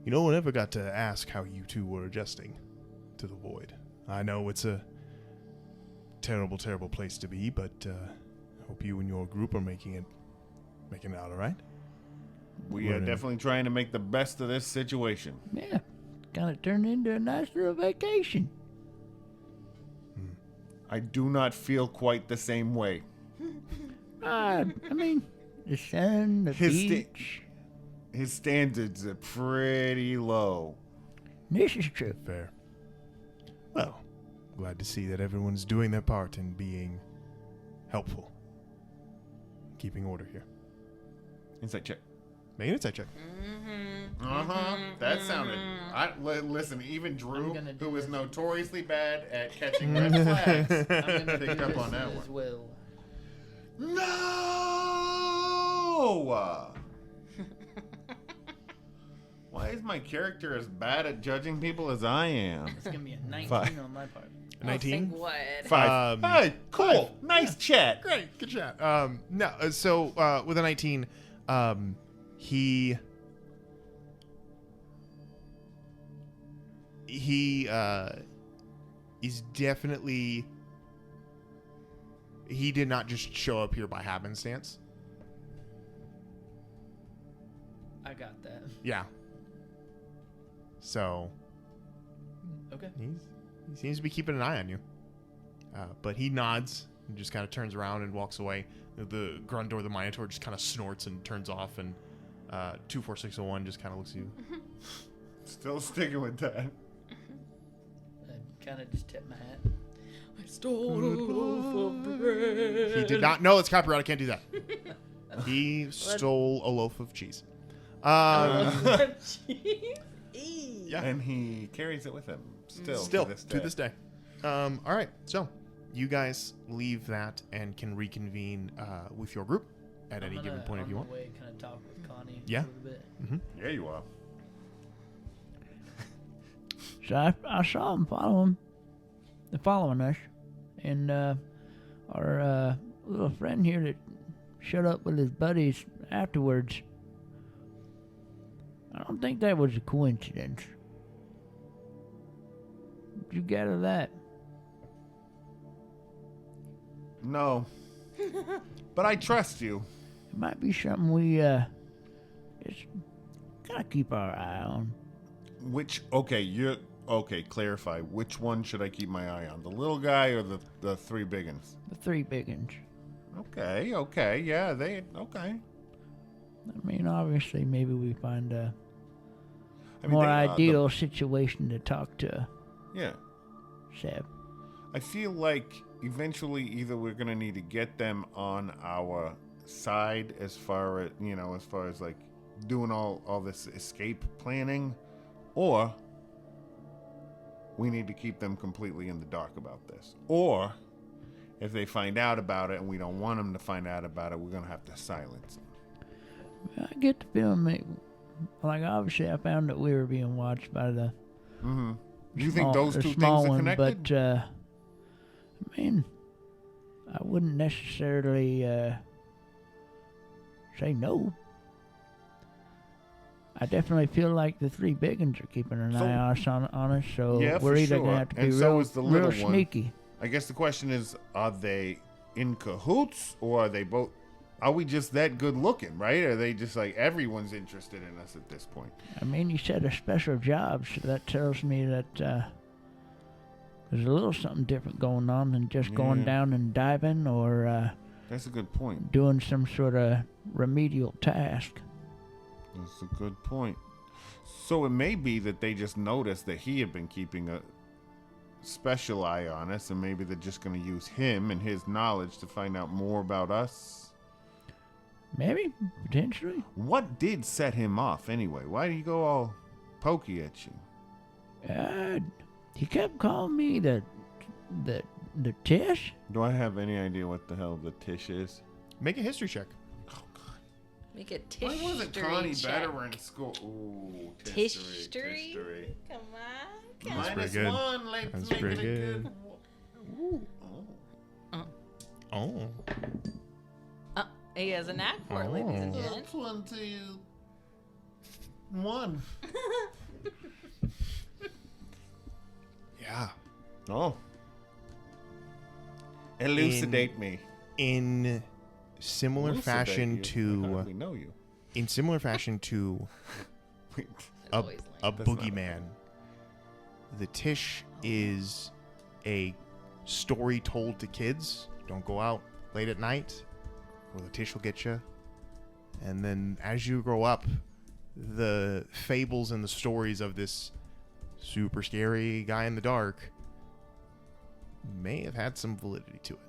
You know, I never got to ask how you two were adjusting to the void. I know it's a terrible, terrible place to be, but hope you and your group are making it out all right. We are definitely trying to make the best of this situation. Yeah, kind of turned into a nice little vacation. I do not feel quite the same way. I mean, the sun, the beach. His standards are pretty low. This is true. Fair. Well, glad to see that everyone's doing their part in being helpful. Keeping order here. Insight check. Make an insight check. That sounded. Listen, even Drew, gonna do who is this. notoriously bad at catching red flags, I'm gonna picked do up this on that as one. well. No! Why is my character as bad at judging people as I am? It's gonna be a 19 Five. on my part. 19? What? 5. Hey, cool. Nice chat. Great, good chat. No, so with a 19, he is definitely. He did not just show up here by happenstance. I got that. Yeah. So Okay. he seems to be keeping an eye on you. But he nods and just kind of turns around and walks away. The Grundor, the Minotaur, just kind of snorts and turns off, and 24601 just kind of looks at you. Still sticking with that. I kind of just tipped my hat. I stole a loaf of bread. He did not. No, it's copyright. I can't do that. He stole a loaf of cheese. Yeah. And he carries it with him still to this day. All right, so you guys leave that and can reconvene with your group at any given point if you want. Way, kind of talk with Connie Yeah. a little bit. Yeah, you are. So I saw them following us, and our little friend here that showed up with his buddies afterwards. I don't think that was a coincidence. Did you gather that? No. But I trust you. It might be something we just gotta keep our eye on. Clarify. Which one should I keep my eye on? The little guy or the three big ones? The three big ones. Okay, yeah, okay. I mean, obviously, maybe we find a I mean, more they are ideal situation to talk to yeah. Seb. I feel like eventually either we're gonna need to get them on our side as far as like doing all this escape planning, or we need to keep them completely in the dark about this. Or if they find out about it and we don't want them to find out about it, we're gonna have to silence them. I get the feeling that, like, obviously, I found that we were being watched by the Mm-hmm. You think those the two small things are one, connected? but I mean, I wouldn't necessarily say no. I definitely feel like the three big ones are keeping an eye on us, so Yeah, we're for either sure. gonna have to be And so real, is the little real one. sneaky. I guess the question is, are they in cahoots, or are they both? Are we just that good looking, right? Are they just like everyone's interested in us at this point? I mean, you said a special job, so that tells me that there's a little something different going on than just going Yeah. down and diving or That's a good point. doing some sort of remedial task. That's a good point. So it may be that they just noticed that he had been keeping a special eye on us, and maybe they're just going to use him and his knowledge to find out more about us. Maybe, potentially. What did set him off anyway? Why did he go all pokey at you? He kept calling me the Tish. Do I have any idea what the hell the Tish is? Make a history check. Make a Why wasn't Connie check. better in school? Ooh, Tishtory? Tishtory. Come on. That's Minus pretty good. 1. Let's That's make pretty it a good. good. Oh. He has a knack for it, ladies and Oh. gentlemen. 21. Yeah. Oh. Elucidate me. In similar Elucidate fashion you. I to hardly know you. in similar fashion to a boogeyman, the Tish is a story told to kids. Don't go out late at night, or the Tish will get you. And then as you grow up, the fables and the stories of this super scary guy in the dark may have had some validity to it.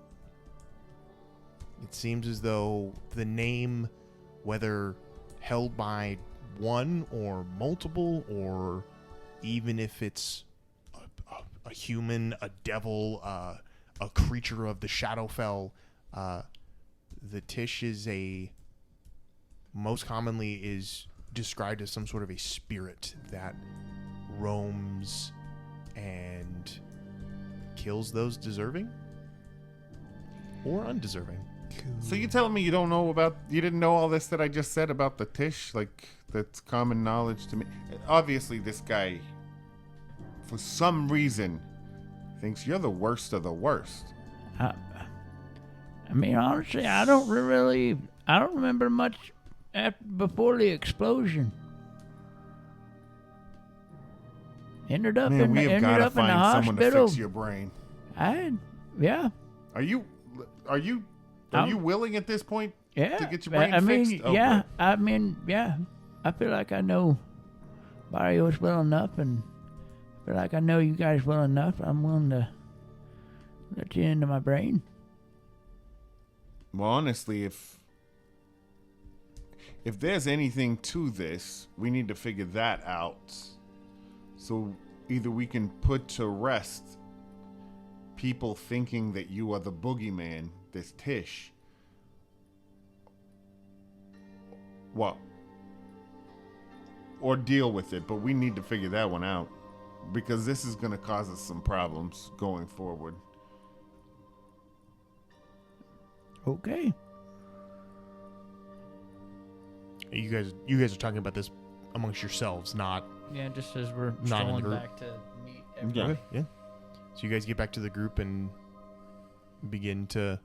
It seems as though the name, whether held by one or multiple, or even if it's a human, a devil, a creature of the Shadowfell, the Tish is most commonly is described as some sort of a spirit that roams and kills those deserving or undeserving. So you telling me you didn't know all this that I just said about the Tish? Like, that's common knowledge to me. Obviously, this guy, for some reason, thinks you're the worst of the worst. I mean, honestly, I don't remember much before the explosion. Ended up Man, in we have ended got to up in the find someone to hospital. fix your brain. Yeah. Are you willing at this point Yeah. to get your brain I mean, fixed? Oh, yeah. good. I mean, yeah. I feel like I know Barrios well enough, and I feel like I know you guys well enough. I'm willing to let you into my brain. Well, honestly, if there's anything to this, we need to figure that out. So either we can put to rest people thinking that you are the boogeyman, this Tish. Well, or deal with it, but we need to figure that one out because this is going to cause us some problems going forward. Okay. You guys are talking about this amongst yourselves, not Yeah, just as we're Not in the strolling group. back to meet everybody. Yeah. yeah. So you guys get back to the group and begin to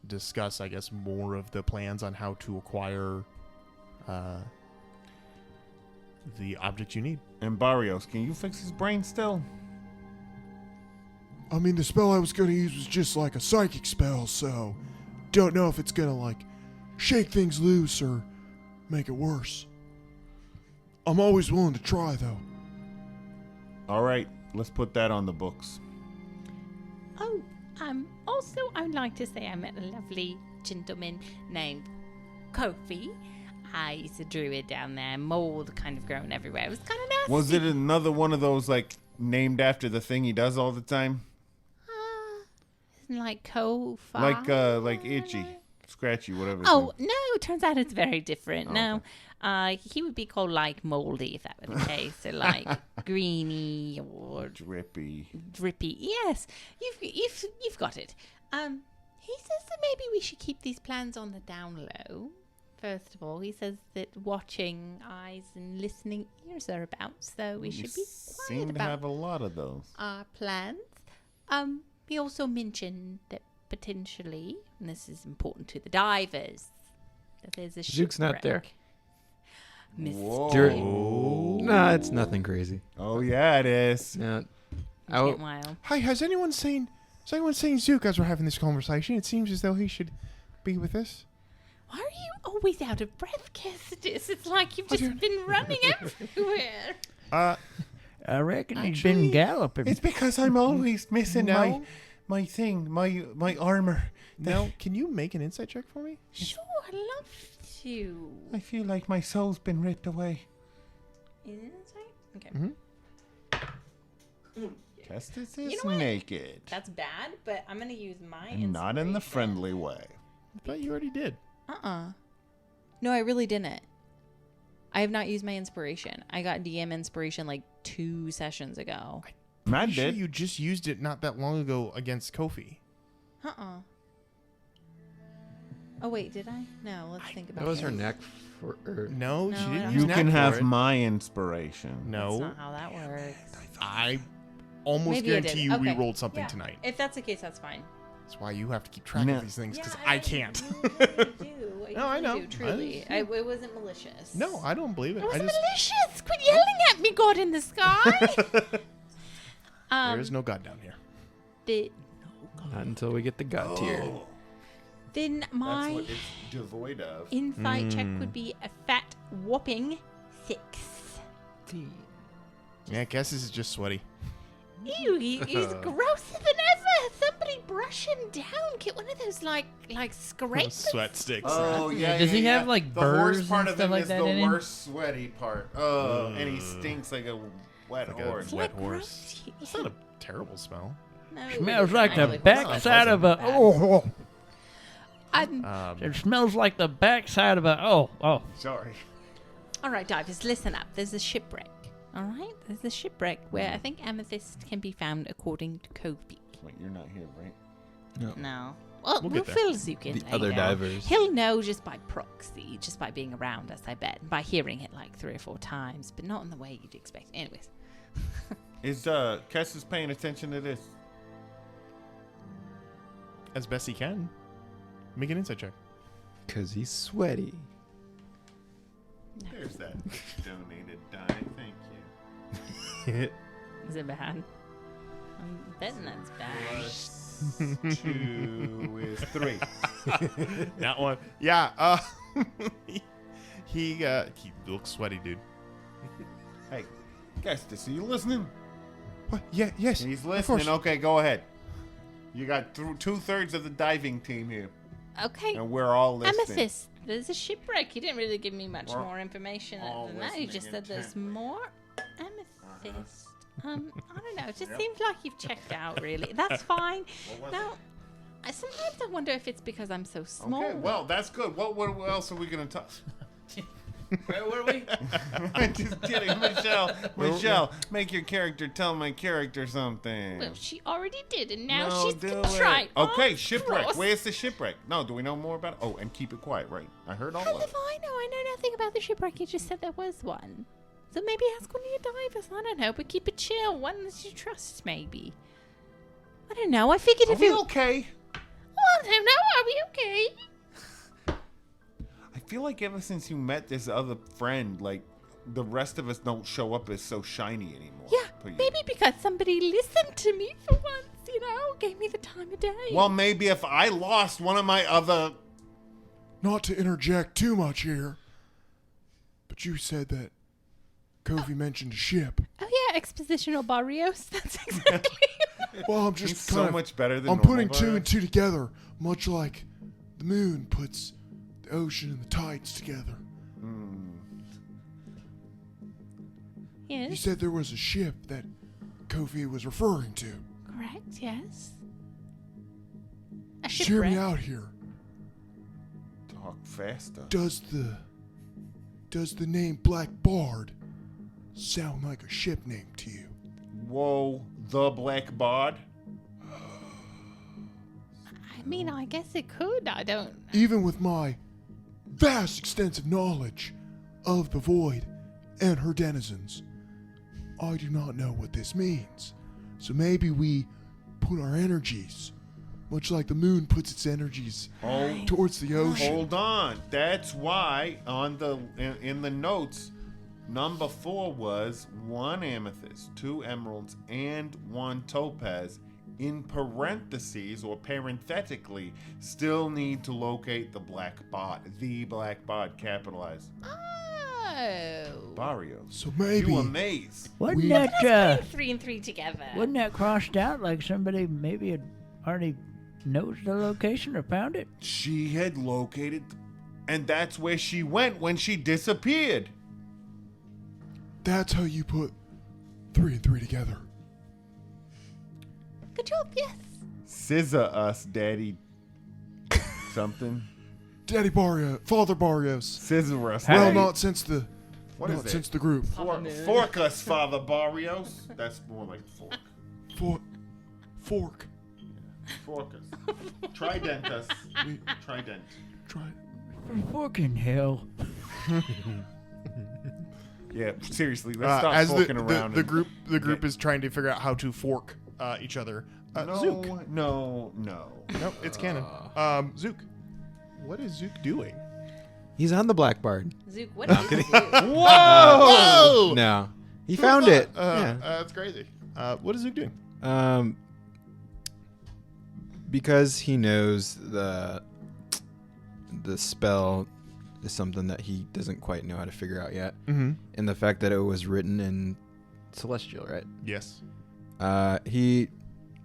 discuss, I guess, more of the plans on how to acquire the object you need. And Barrios, can you fix his brain still? I mean, the spell I was going to use was just like a psychic spell, so don't know if it's going to, like, shake things loose or make it worse. I'm always willing to try, though. All right, let's put that on the books. Oh, also, I'd like to say I met a lovely gentleman named Kofi. He's a druid down there, mold kind of growing everywhere. It was kind of nasty. Was it another one of those, like, named after the thing he does all the time? Isn't like Kofi? Like Itchy, Scratchy, whatever. his Oh, name- no, turns out it's very different. Oh, No, he would be called like moldy if that were the case. So like greeny or Drippy. drippy. Yes, you've got it. He says that maybe we should keep these plans on the down low. First of all, he says that watching eyes and listening ears are about, so we should be Seem quiet to about have a lot of those. our plans. He also mentioned that potentially, and this is important to the divers, that there's a Zook's not there. shipwreck. Whoa. Nah, it's nothing crazy. Oh, yeah, it is. No, Get wild. Hi, has anyone seen Zook as we're having this conversation? It seems as though he should be with us. Why are you always out of breath, Cassidy? It's like you've just been running everywhere. I reckon he's been galloping. It's because I'm always missing No. my thing, my armor. Now, can you make an insight check for me? Sure, I'd love to. I feel like my soul's been ripped away. Insight? Okay. Kestis You is know what? naked. That's bad, but I'm going to use my And not in the inspiration. friendly way. I thought you already did. No, I really didn't. I have not used my inspiration. I got DM inspiration like 2 sessions ago. Matt Sure, did. you just used it not that long ago against Kofi. Oh, wait, did I? No, let's think about that was it. her neck for. No, No, she I didn't don't use You knack can for have it. my inspiration. That's No, not how that works. I almost Maybe I did. guarantee you Okay. re-rolled something Yeah. tonight. If that's the case, that's fine. That's why you have to keep track No. of these things, because I can't. No, I know. Truly, it wasn't malicious. No, I don't believe it. It was I just malicious. Quit yelling at me, God in the sky. there is no God down here. Not until we get the god tier. Then That's my what it's devoid of. insight check would be a fat whopping 6. Yeah, I guess this is just sweaty. Ew, he is grosser than ever. Somebody brush him down. Get one of those like scrapers. Sweat sticks. Oh yeah. Does he yeah. have, like, the horse burrs part and of stuff him like is that the in him? worst sweaty part. Oh, and he stinks like a wet Like a horse. wet Like horse. gross. It's not a terrible smell. No, Smells like the actually backside of a. unpleasant. Oh, it smells like the backside of a. Oh. Sorry. All right, divers, listen up. There's a shipwreck. All right, there's a shipwreck where I think amethyst can be found according to Cove Peak. Wait, you're not here, right? No. Well, We'll we'll get there. fill Zook in. The other later. divers. He'll know just by proxy, just by being around us, I bet. And by hearing it like 3 or 4 times, but not in the way you'd expect. Anyways. Is Kess is paying attention to this? As best he can. Make an insight check. Because he's sweaty. There's that donated die. Thank you. Is it bad? I'm betting that's bad. Plus 2 is 3. That one. Yeah. He looks sweaty, dude. Hey, Kess, are you listening? What? Yeah, yes. He's of listening. course. Okay, go ahead. You got 2/3 of the diving team here, Okay. and we're all listening. Amethyst. There's a shipwreck. You didn't really give me much We're more information all than that. You listening just said there's intently. more amethyst. I don't know. It just seems like you've checked out, really. That's fine. What was Now, sometimes I wonder if it's because I'm so small. Okay, well, that's good. What else are we going to talk? Where were we? Just kidding. Michelle, make your character tell my character something. Well, she already did, and now No, she's do gonna it. try. Okay, Oh, shipwreck. cross. Where's the shipwreck? No, do we know more about it? Oh, and keep it quiet, right? I heard all How of if it. I know? I know nothing about the shipwreck. You just said there was one. So maybe ask one of your divers. I don't know, but keep it chill. One that you trust, maybe. I don't know. I figured Are if we you. okay? Oh, I don't know. Are we okay? I feel like ever since you met this other friend, like, the rest of us don't show up as so shiny anymore. Yeah, for you. maybe because somebody listened to me for once. You know, gave me the time of day. Well, maybe if I lost one of my other... Not to interject too much here, but you said that Kofi mentioned a ship. Oh yeah, expositional Barrios. That's exactly. Well, I'm He's just so kind of. much better than I'm normal putting 2 Barrios. and 2 together, much like the moon puts the ocean and the tides together. You Yes, said there was a ship that Kofi was referring to. correct. Yes. A Just hear me shipwreck. out here. Talk faster. Does the name Black Bard sound like a ship name to you? Whoa, the Black Bard? I mean, I guess it could. I don't. Even with my vast extensive knowledge of the void and her denizens, I do not know what this means. So maybe we put our energies, much like the moon puts its energies towards the ocean. Hold on. That's why in the notes, number 4 was 1 amethyst, 2 emeralds, and 1 topaz. In parentheses or parenthetically, still need to locate the Black Bot. The Black Bot, capitalized. Oh. Barrios. So maybe You amazed. Wasn't We- that Let's put 3 and 3 together. wasn't that crossed out like somebody maybe had already knows the location or found it? She had located, and that's where she went when she disappeared. that's how you put 3 and 3 together. Good job. Yes. Scissor us, Daddy. Something. Daddy Barrios, Father Barrios. Scissor us. Well, Daddy. not since the What is not it? since the group. Fork us, Father Barrios. That's more like fork. Fork. Fork us. Trident us. Trident. Try. Fucking hell. Yeah, seriously, let's stop As forking around. the group is trying to figure out how to fork each other. Zook. No. Nope, it's canon. Zook. What is Zook doing? He's on the black bard. Zook, what is Zook? Whoa! No, he found it. Yeah. That's crazy. What is Zook doing? Because he knows the spell is something that he doesn't quite know how to figure out yet, Mm-hmm. and the fact that it was written in Celestial, right? Yes. He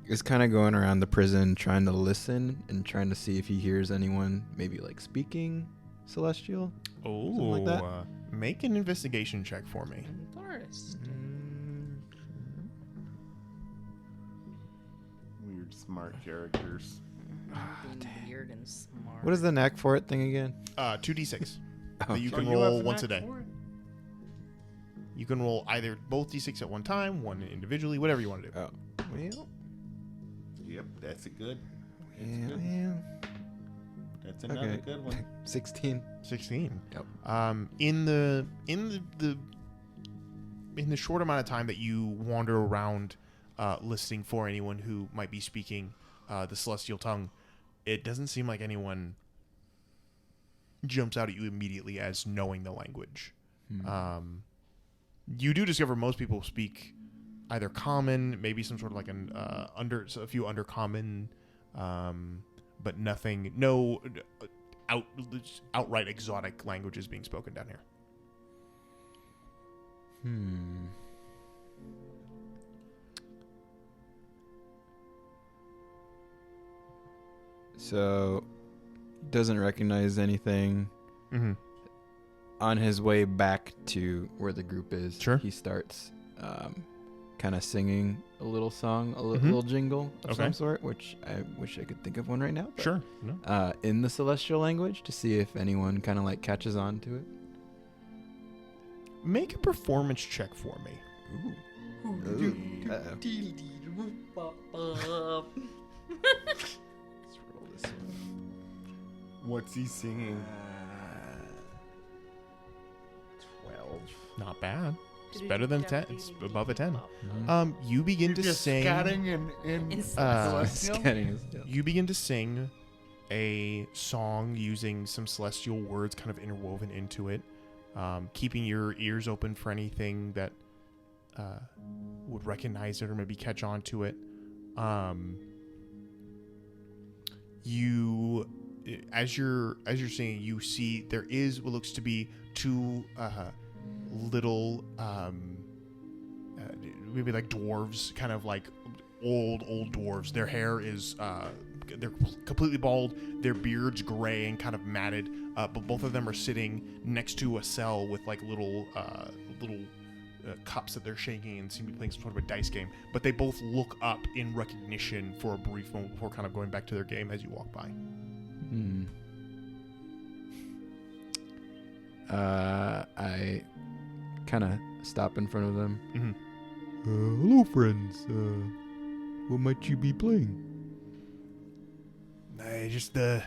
is kind of going around the prison trying to listen and trying to see if he hears anyone maybe like speaking Celestial. Oh, Something like that. Make an investigation check for me. Weird smart characters. Weird and smart. What is the knack for it thing again? 2d6 Oh. that you So can you have roll the once a knack day. for it? You can roll either both d6 at one time, one individually, whatever you want to do. Oh, well, Yep, that's a good. yeah, good. yeah. That's another Okay. good one. 16. 16. Yep. In the short amount of time that you wander around, listening for anyone who might be speaking the celestial tongue, it doesn't seem like anyone jumps out at you immediately as knowing the language. You do discover most people speak either common, maybe some sort of like a few undercommon, but nothing, no outright exotic languages being spoken down here. So, doesn't recognize anything. Mm-hmm. On his way back to where the group is, Sure. he starts kind of singing a little song, a Mhm. little jingle of Okay. some sort, which I wish I could think of one right now. But, Sure. No. in the Celestial language to see if anyone kind of like catches on to it. Make a performance check for me. Let's roll this one. What's he singing? 12. Not bad. It's better than 10. It's above a 10. Mhm. You begin You're to just sing. scatting in In Celestial? Scanning is- yeah. You begin to sing a song using some celestial words kind of interwoven into it, keeping your ears open for anything that would recognize it or maybe catch on to it. You, as you're singing, you see there is what looks to be two little maybe like dwarves, kind of like old dwarves. Their hair is they're completely bald, their beards gray and kind of matted, but both of them are sitting next to a cell with like little cups that they're shaking and seem to be playing some sort of a dice game. But they both look up in recognition for a brief moment before kind of going back to their game as you walk by. I kind of stop in front of them. Mm-hmm. Hello, friends. What might you be playing? Just the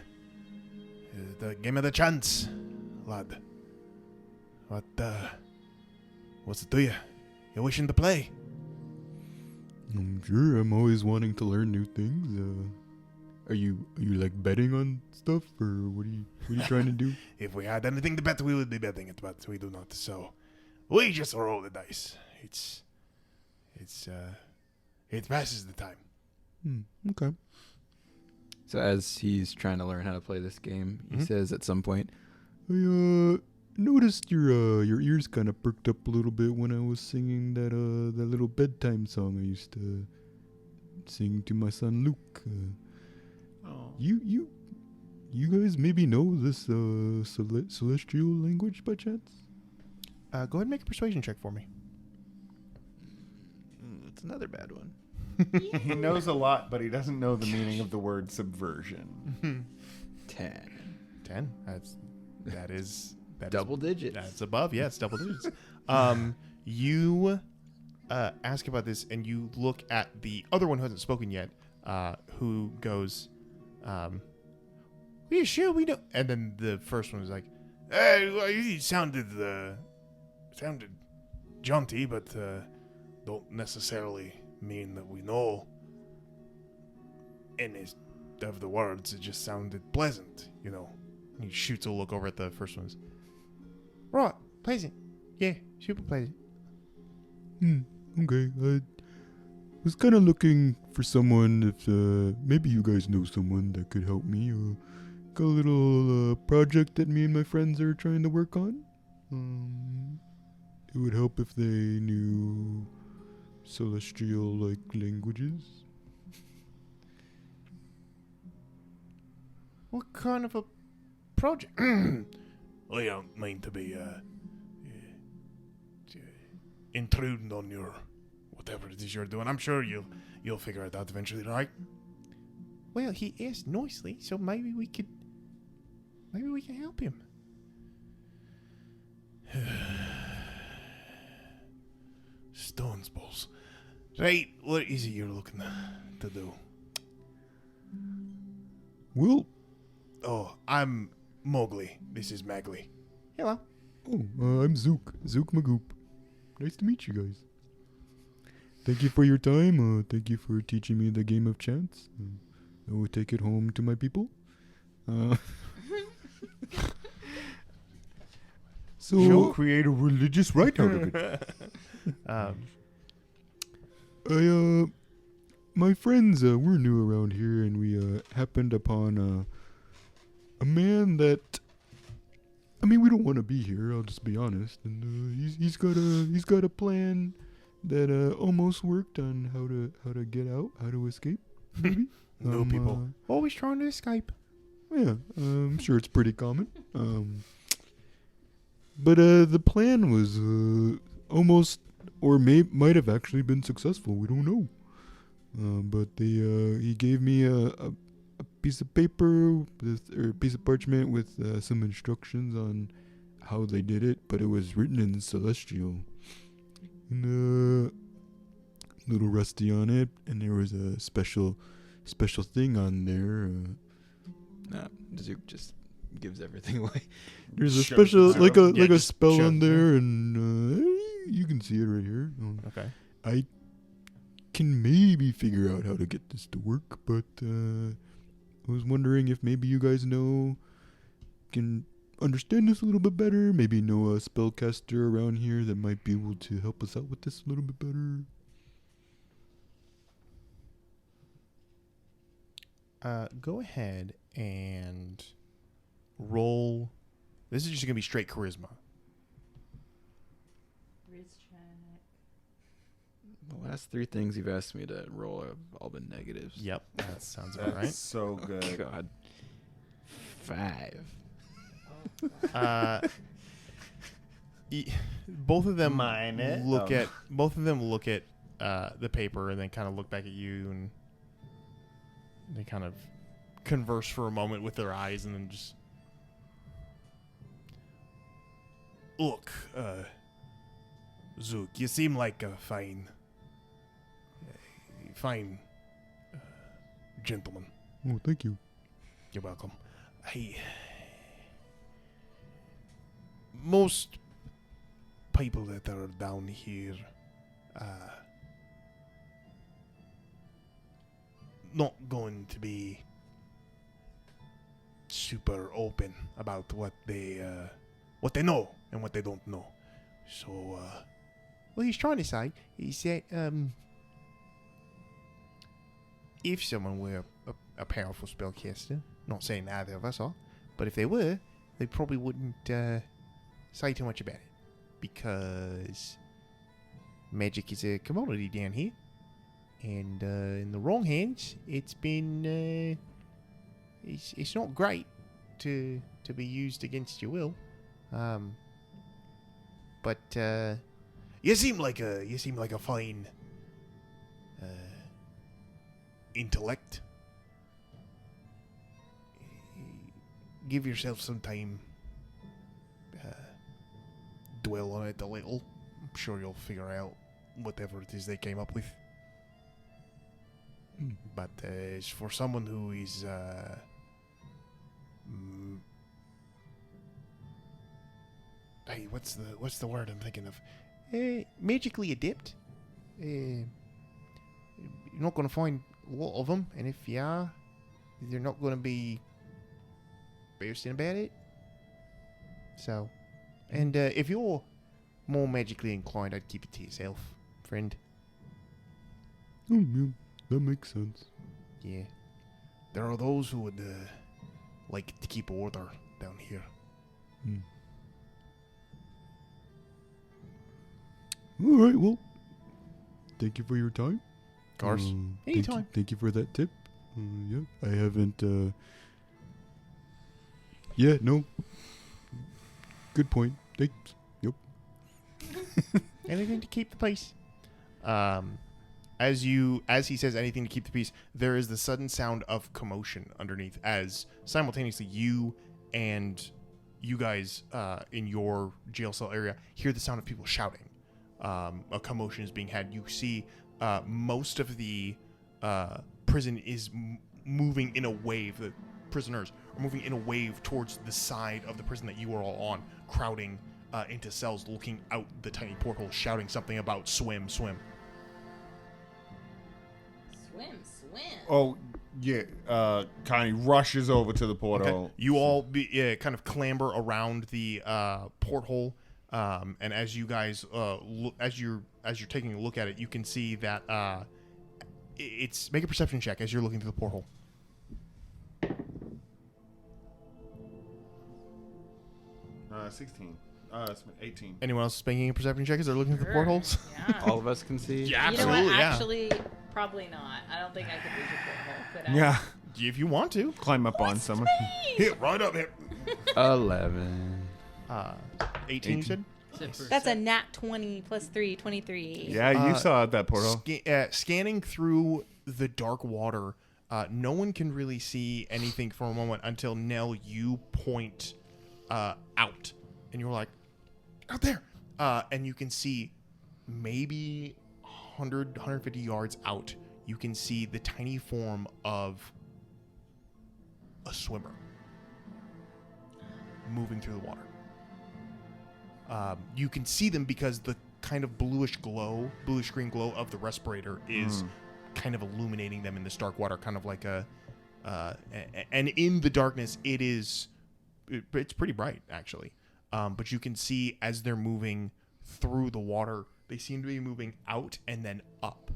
game of the chance, lad. What's it to you? You wishing to play? I'm sure. I'm always wanting to learn new things. Are you like betting on stuff, or what are you trying to do? If we had anything to bet, we would be betting it, but we do not. So we just roll the dice. It passes the time. Okay. So as he's trying to learn how to play this game, he says at some point, I noticed your ears kind of perked up a little bit when I was singing that little bedtime song I used to sing to my son Luke. You guys maybe know this celestial language by chance? Go ahead and make a persuasion check for me. it's another bad one. He knows a lot, but he doesn't know the meaning of the word subversion. 10. 10. That is Double digits. That's above. Yeah, it's double digits. You ask about this, and you look at the other one who hasn't spoken yet, who goes, "We sure we don't." And then the first one is like, "Hey, well, you sounded jaunty, but don't necessarily mean that we know any of the words. It just sounded pleasant, you know. He shoots a look over at the first ones. Right, pleasant. Yeah, super pleasant. Okay. I was kind of looking for someone, if maybe you guys know someone that could help me. Got a little project that me and my friends are trying to work on. It would help if they knew celestial-like languages. What kind of a project? I don't mean to be intruding on your whatever it is you're doing. I'm sure you'll figure it out eventually, right? Well, he asked nicely, so maybe we can help him. Stones balls. Right, what is it you're looking to do? Well, Oh, I'm Mowgli. This is Mowgli. Hello. I'm Zook Magoop. Nice to meet you guys. Thank you for your time. Thank you for teaching me the game of chance. I will take it home to my people. So She'll create a religious rite out of it. My friends, we're new around here, and we happened upon a man that, I mean, we don't want to be here. I'll just be honest. And he's got a plan that almost worked on how to get out, how to escape. Maybe. No people always trying to escape. Yeah, I'm sure it's pretty common. But the plan was almost, or might have actually been successful. We don't know. But he gave me a piece of paper or a piece of parchment with some instructions on how they did it, but it was written in Celestial. And a little rusty on it, and there was a special thing on there. Nah, Zook just gives everything away. There's a Shows special, zero. like a Yeah, just spell shows, on there, and you can see it right here. Okay. I can maybe figure out how to get this to work, but I was wondering if maybe you guys can understand this a little bit better. Maybe know a spellcaster around here that might be able to help us out with this a little bit better. Go ahead and roll. This is just gonna be straight charisma. The last three things you've asked me to roll have all been negatives. Yep, that sounds about right. That's so good. God. 5. Both of them Mine look at the paper and then kind of look back at you, and they kind of converse for a moment with their eyes, and then just look, Zook, you seem like a fine gentleman. Oh, thank you. You're welcome. Most people that are down here, not going to be super open about what they know and what they don't know. So, what he's trying to say is that if someone were a powerful spellcaster, not saying either of us are, but if they were, they probably wouldn't say too much about it, because magic is a commodity down here, and in the wrong hands, it's been it's not great to be used against your will. But you seem like a fine intellect. Give yourself some time. Dwell on it a little. I'm sure you'll figure out whatever it is they came up with. But as for someone who is hey, what's the word I'm thinking of? Magically adept. You're not going to find a lot of them, and if you are, they're not going to be boasting about it. So, and if you're more magically inclined, I'd keep it to yourself, friend. Oh, yeah, that makes sense. Yeah. There are those who would like to keep order down here. Hmm. All right, well, thank you for your time. Of course. Anytime. Thank you for that tip. Yeah, I haven't. Yeah, no. Good point. Thanks. Yep. Anything to keep the peace. As he says anything to keep the peace, there is the sudden sound of commotion underneath as simultaneously you and you guys in your jail cell area hear the sound of people shouting. A commotion is being had. You see most of the prison is moving in a wave. The prisoners are moving in a wave towards the side of the prison that you are all on, crowding into cells, looking out the tiny porthole, shouting something about swim, swim. Swim. Oh, yeah. Connie rushes over to the porthole. Okay. You all kind of clamber around the porthole, and as you guys as you're taking a look at it, you can see that it's make a perception check as you're looking through the porthole. 16. It's 18. Anyone else making a perception check as they're looking through the portholes? Yeah. All of us can see. Yeah, You know absolutely. what? Yeah. Actually, probably not. I don't think I could reach a porthole, could I? Yeah. If you want to. Climb up on someone. Hit right up, hit. 11. 18, you said? Except for That's a nat 20 plus 3, 23. Yeah, you saw that portal. Scanning through the dark water, no one can really see anything for a moment until, Nell, you point out. And you're like, out there. And you can see maybe 100, 150 yards out, you can see the tiny form of a swimmer moving through the water. You can see them because the kind of bluish green glow of the respirator is kind of illuminating them in this dark water, kind of like and in the darkness, it's pretty bright, actually. But you can see as they're moving through the water, they seem to be moving out and then up,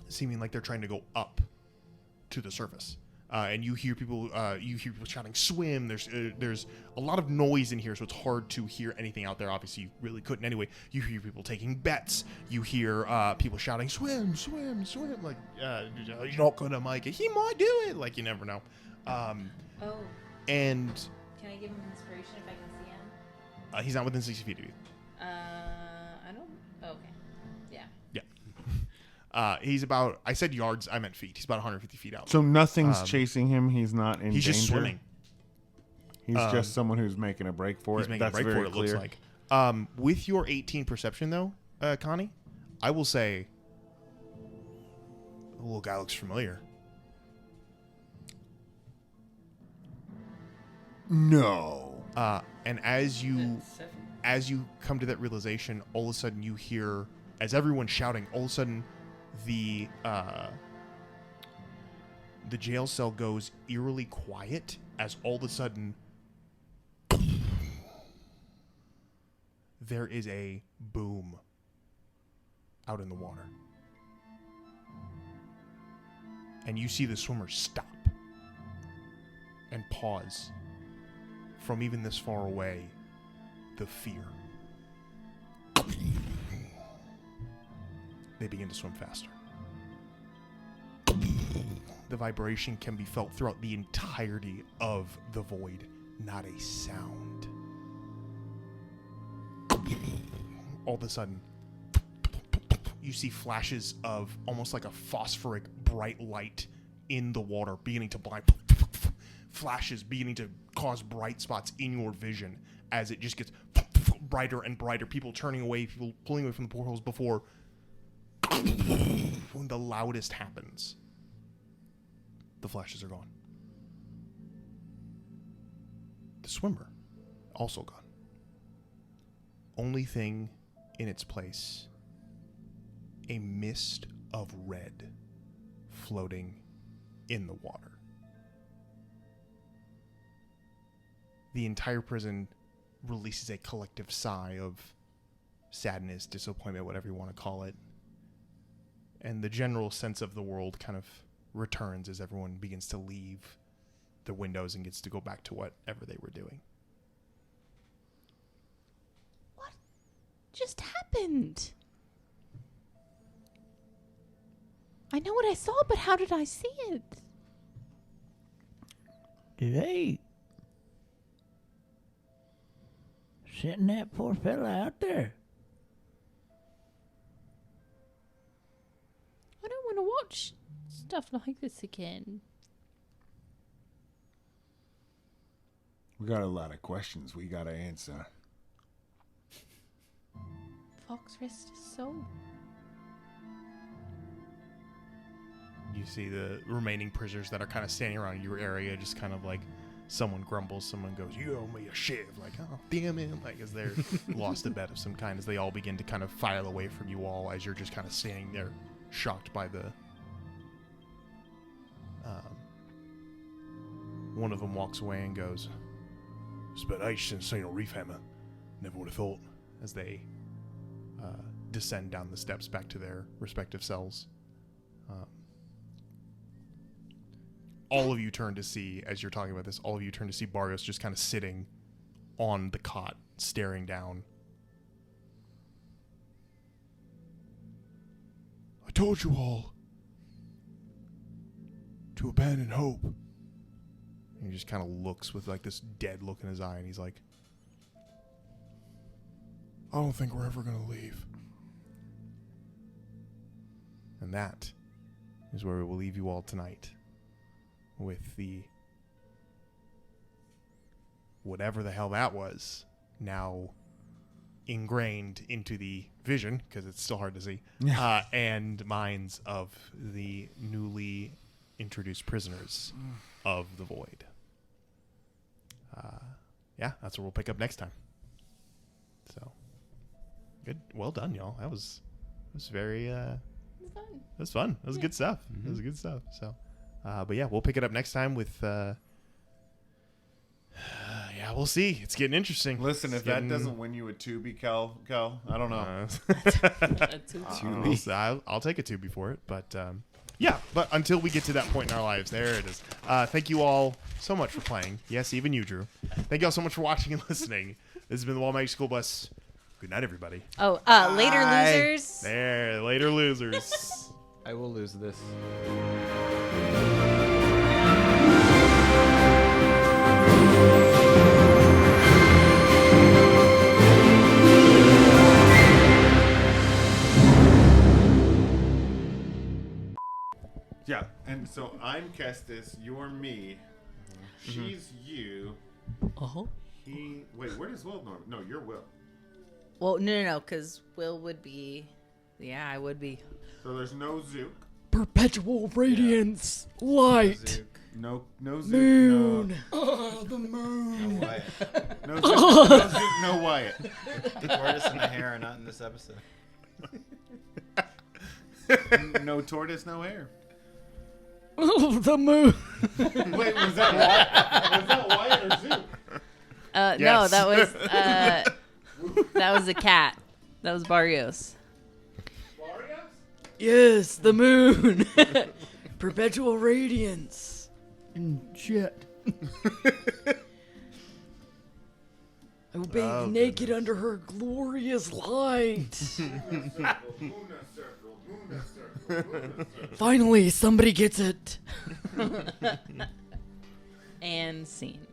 seeming like they're trying to go up to the surface. And you hear people shouting, "Swim!" There's a lot of noise in here, so it's hard to hear anything out there. Obviously, you really couldn't anyway. You hear people taking bets. You hear people shouting, "Swim! Swim! Swim!" Like, you're not gonna make it. He might do it. Like, you never know. And Can I give him inspiration if I can see him? he's not within 60 feet of you. I don't. Okay. Yeah. He's about, I said yards, I meant feet. He's about 150 feet out. So nothing's chasing him. He's not in He's danger. just swimming. He's just someone who's making a break for He's it. making That's a break very for it, clear. looks like. With your 18 perception, though, Connie, I will say the little guy looks familiar. No. And as you come to that realization, all of a sudden you hear, as everyone's shouting, all of a sudden the jail cell goes eerily quiet as all of a sudden there is a boom out in the water. And you see the swimmer stop and pause. From even this far away, the fear. They begin to swim faster. The vibration can be felt throughout the entirety of the void. Not a sound. All of a sudden, you see flashes of almost like a phosphoric bright light in the water beginning to blind. Flashes beginning to cause bright spots in your vision as it just gets brighter and brighter. People turning away, people pulling away from the portholes before when the loudest happens, the flashes are gone. The swimmer also gone. Only thing in its place, a mist of red floating in the water. The entire prison releases a collective sigh of sadness, disappointment, whatever you want to call it. And the general sense of the world kind of returns as everyone begins to leave the windows and gets to go back to whatever they were doing. What just happened? I know what I saw, but how did I see it? Did they sitting that poor fella out there? I don't want to watch stuff like this again. We got a lot of questions we gotta answer. Fox rest his soul. You see the remaining prisoners that are kind of standing around your area, just kind of like someone grumbles, someone goes, "You owe me a shiv," like, "Oh, damn it," like as they're lost a bet of some kind, as they all begin to kind of file away from you all as you're just kind of standing there, shocked by the. One of them walks away and goes, "It's been ages since seen a reef hammer. Never would have thought," as they descend down the steps back to their respective cells. All of you turn to see, as you're talking about this, all of you turn to see Barrios just kind of sitting on the cot, staring down. I told you all to abandon hope. And he just kind of looks with like this dead look in his eye, and he's like, I don't think we're ever going to leave. and that is where we will leave you all tonight. With the whatever the hell that was now ingrained into the vision, because it's still hard to see, and minds of the newly introduced prisoners of the Void. Yeah, that's what we'll pick up next time. So, good. Well done, y'all. That was very... It was fun. It was fun. It was good stuff. Mm-hmm. It was good stuff. So... but yeah, we'll pick it up next time with, yeah, we'll see. It's getting interesting. Listen, It's if that doesn't win you a Tubi, Cal, I don't know. I'll take a Tubi for it. But, yeah, but until we get to that point in our lives, there it is. Thank you all so much for playing. Yes, even you, Drew. Thank you all so much for watching and listening. This has been the Wall Magic School Bus. Good night, everybody. Oh, later, losers. There, later, losers. I will lose this. Yeah, and so I'm Kestis, you're me, she's you, Uh-huh. he... Wait, where does Will norm? No, you're Will. Well, no, because Will would be... Yeah, I would be. So there's no Zook. Perpetual radiance, light, No Zook. moon. Oh, the moon. No Wyatt. No Zook, no Zook, no Wyatt. The tortoise and the hare are not in this episode. No tortoise, no hare. Oh, the moon. Wait, was that Wyatt or Zook? No, Yes. that was a cat. That was Barrios. Yes, the moon. Perpetual radiance. And shit. I will bathe naked under her glorious light. Finally, somebody gets it. And scene.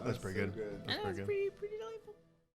That's pretty good. So good. That's pretty good. Pretty delightful.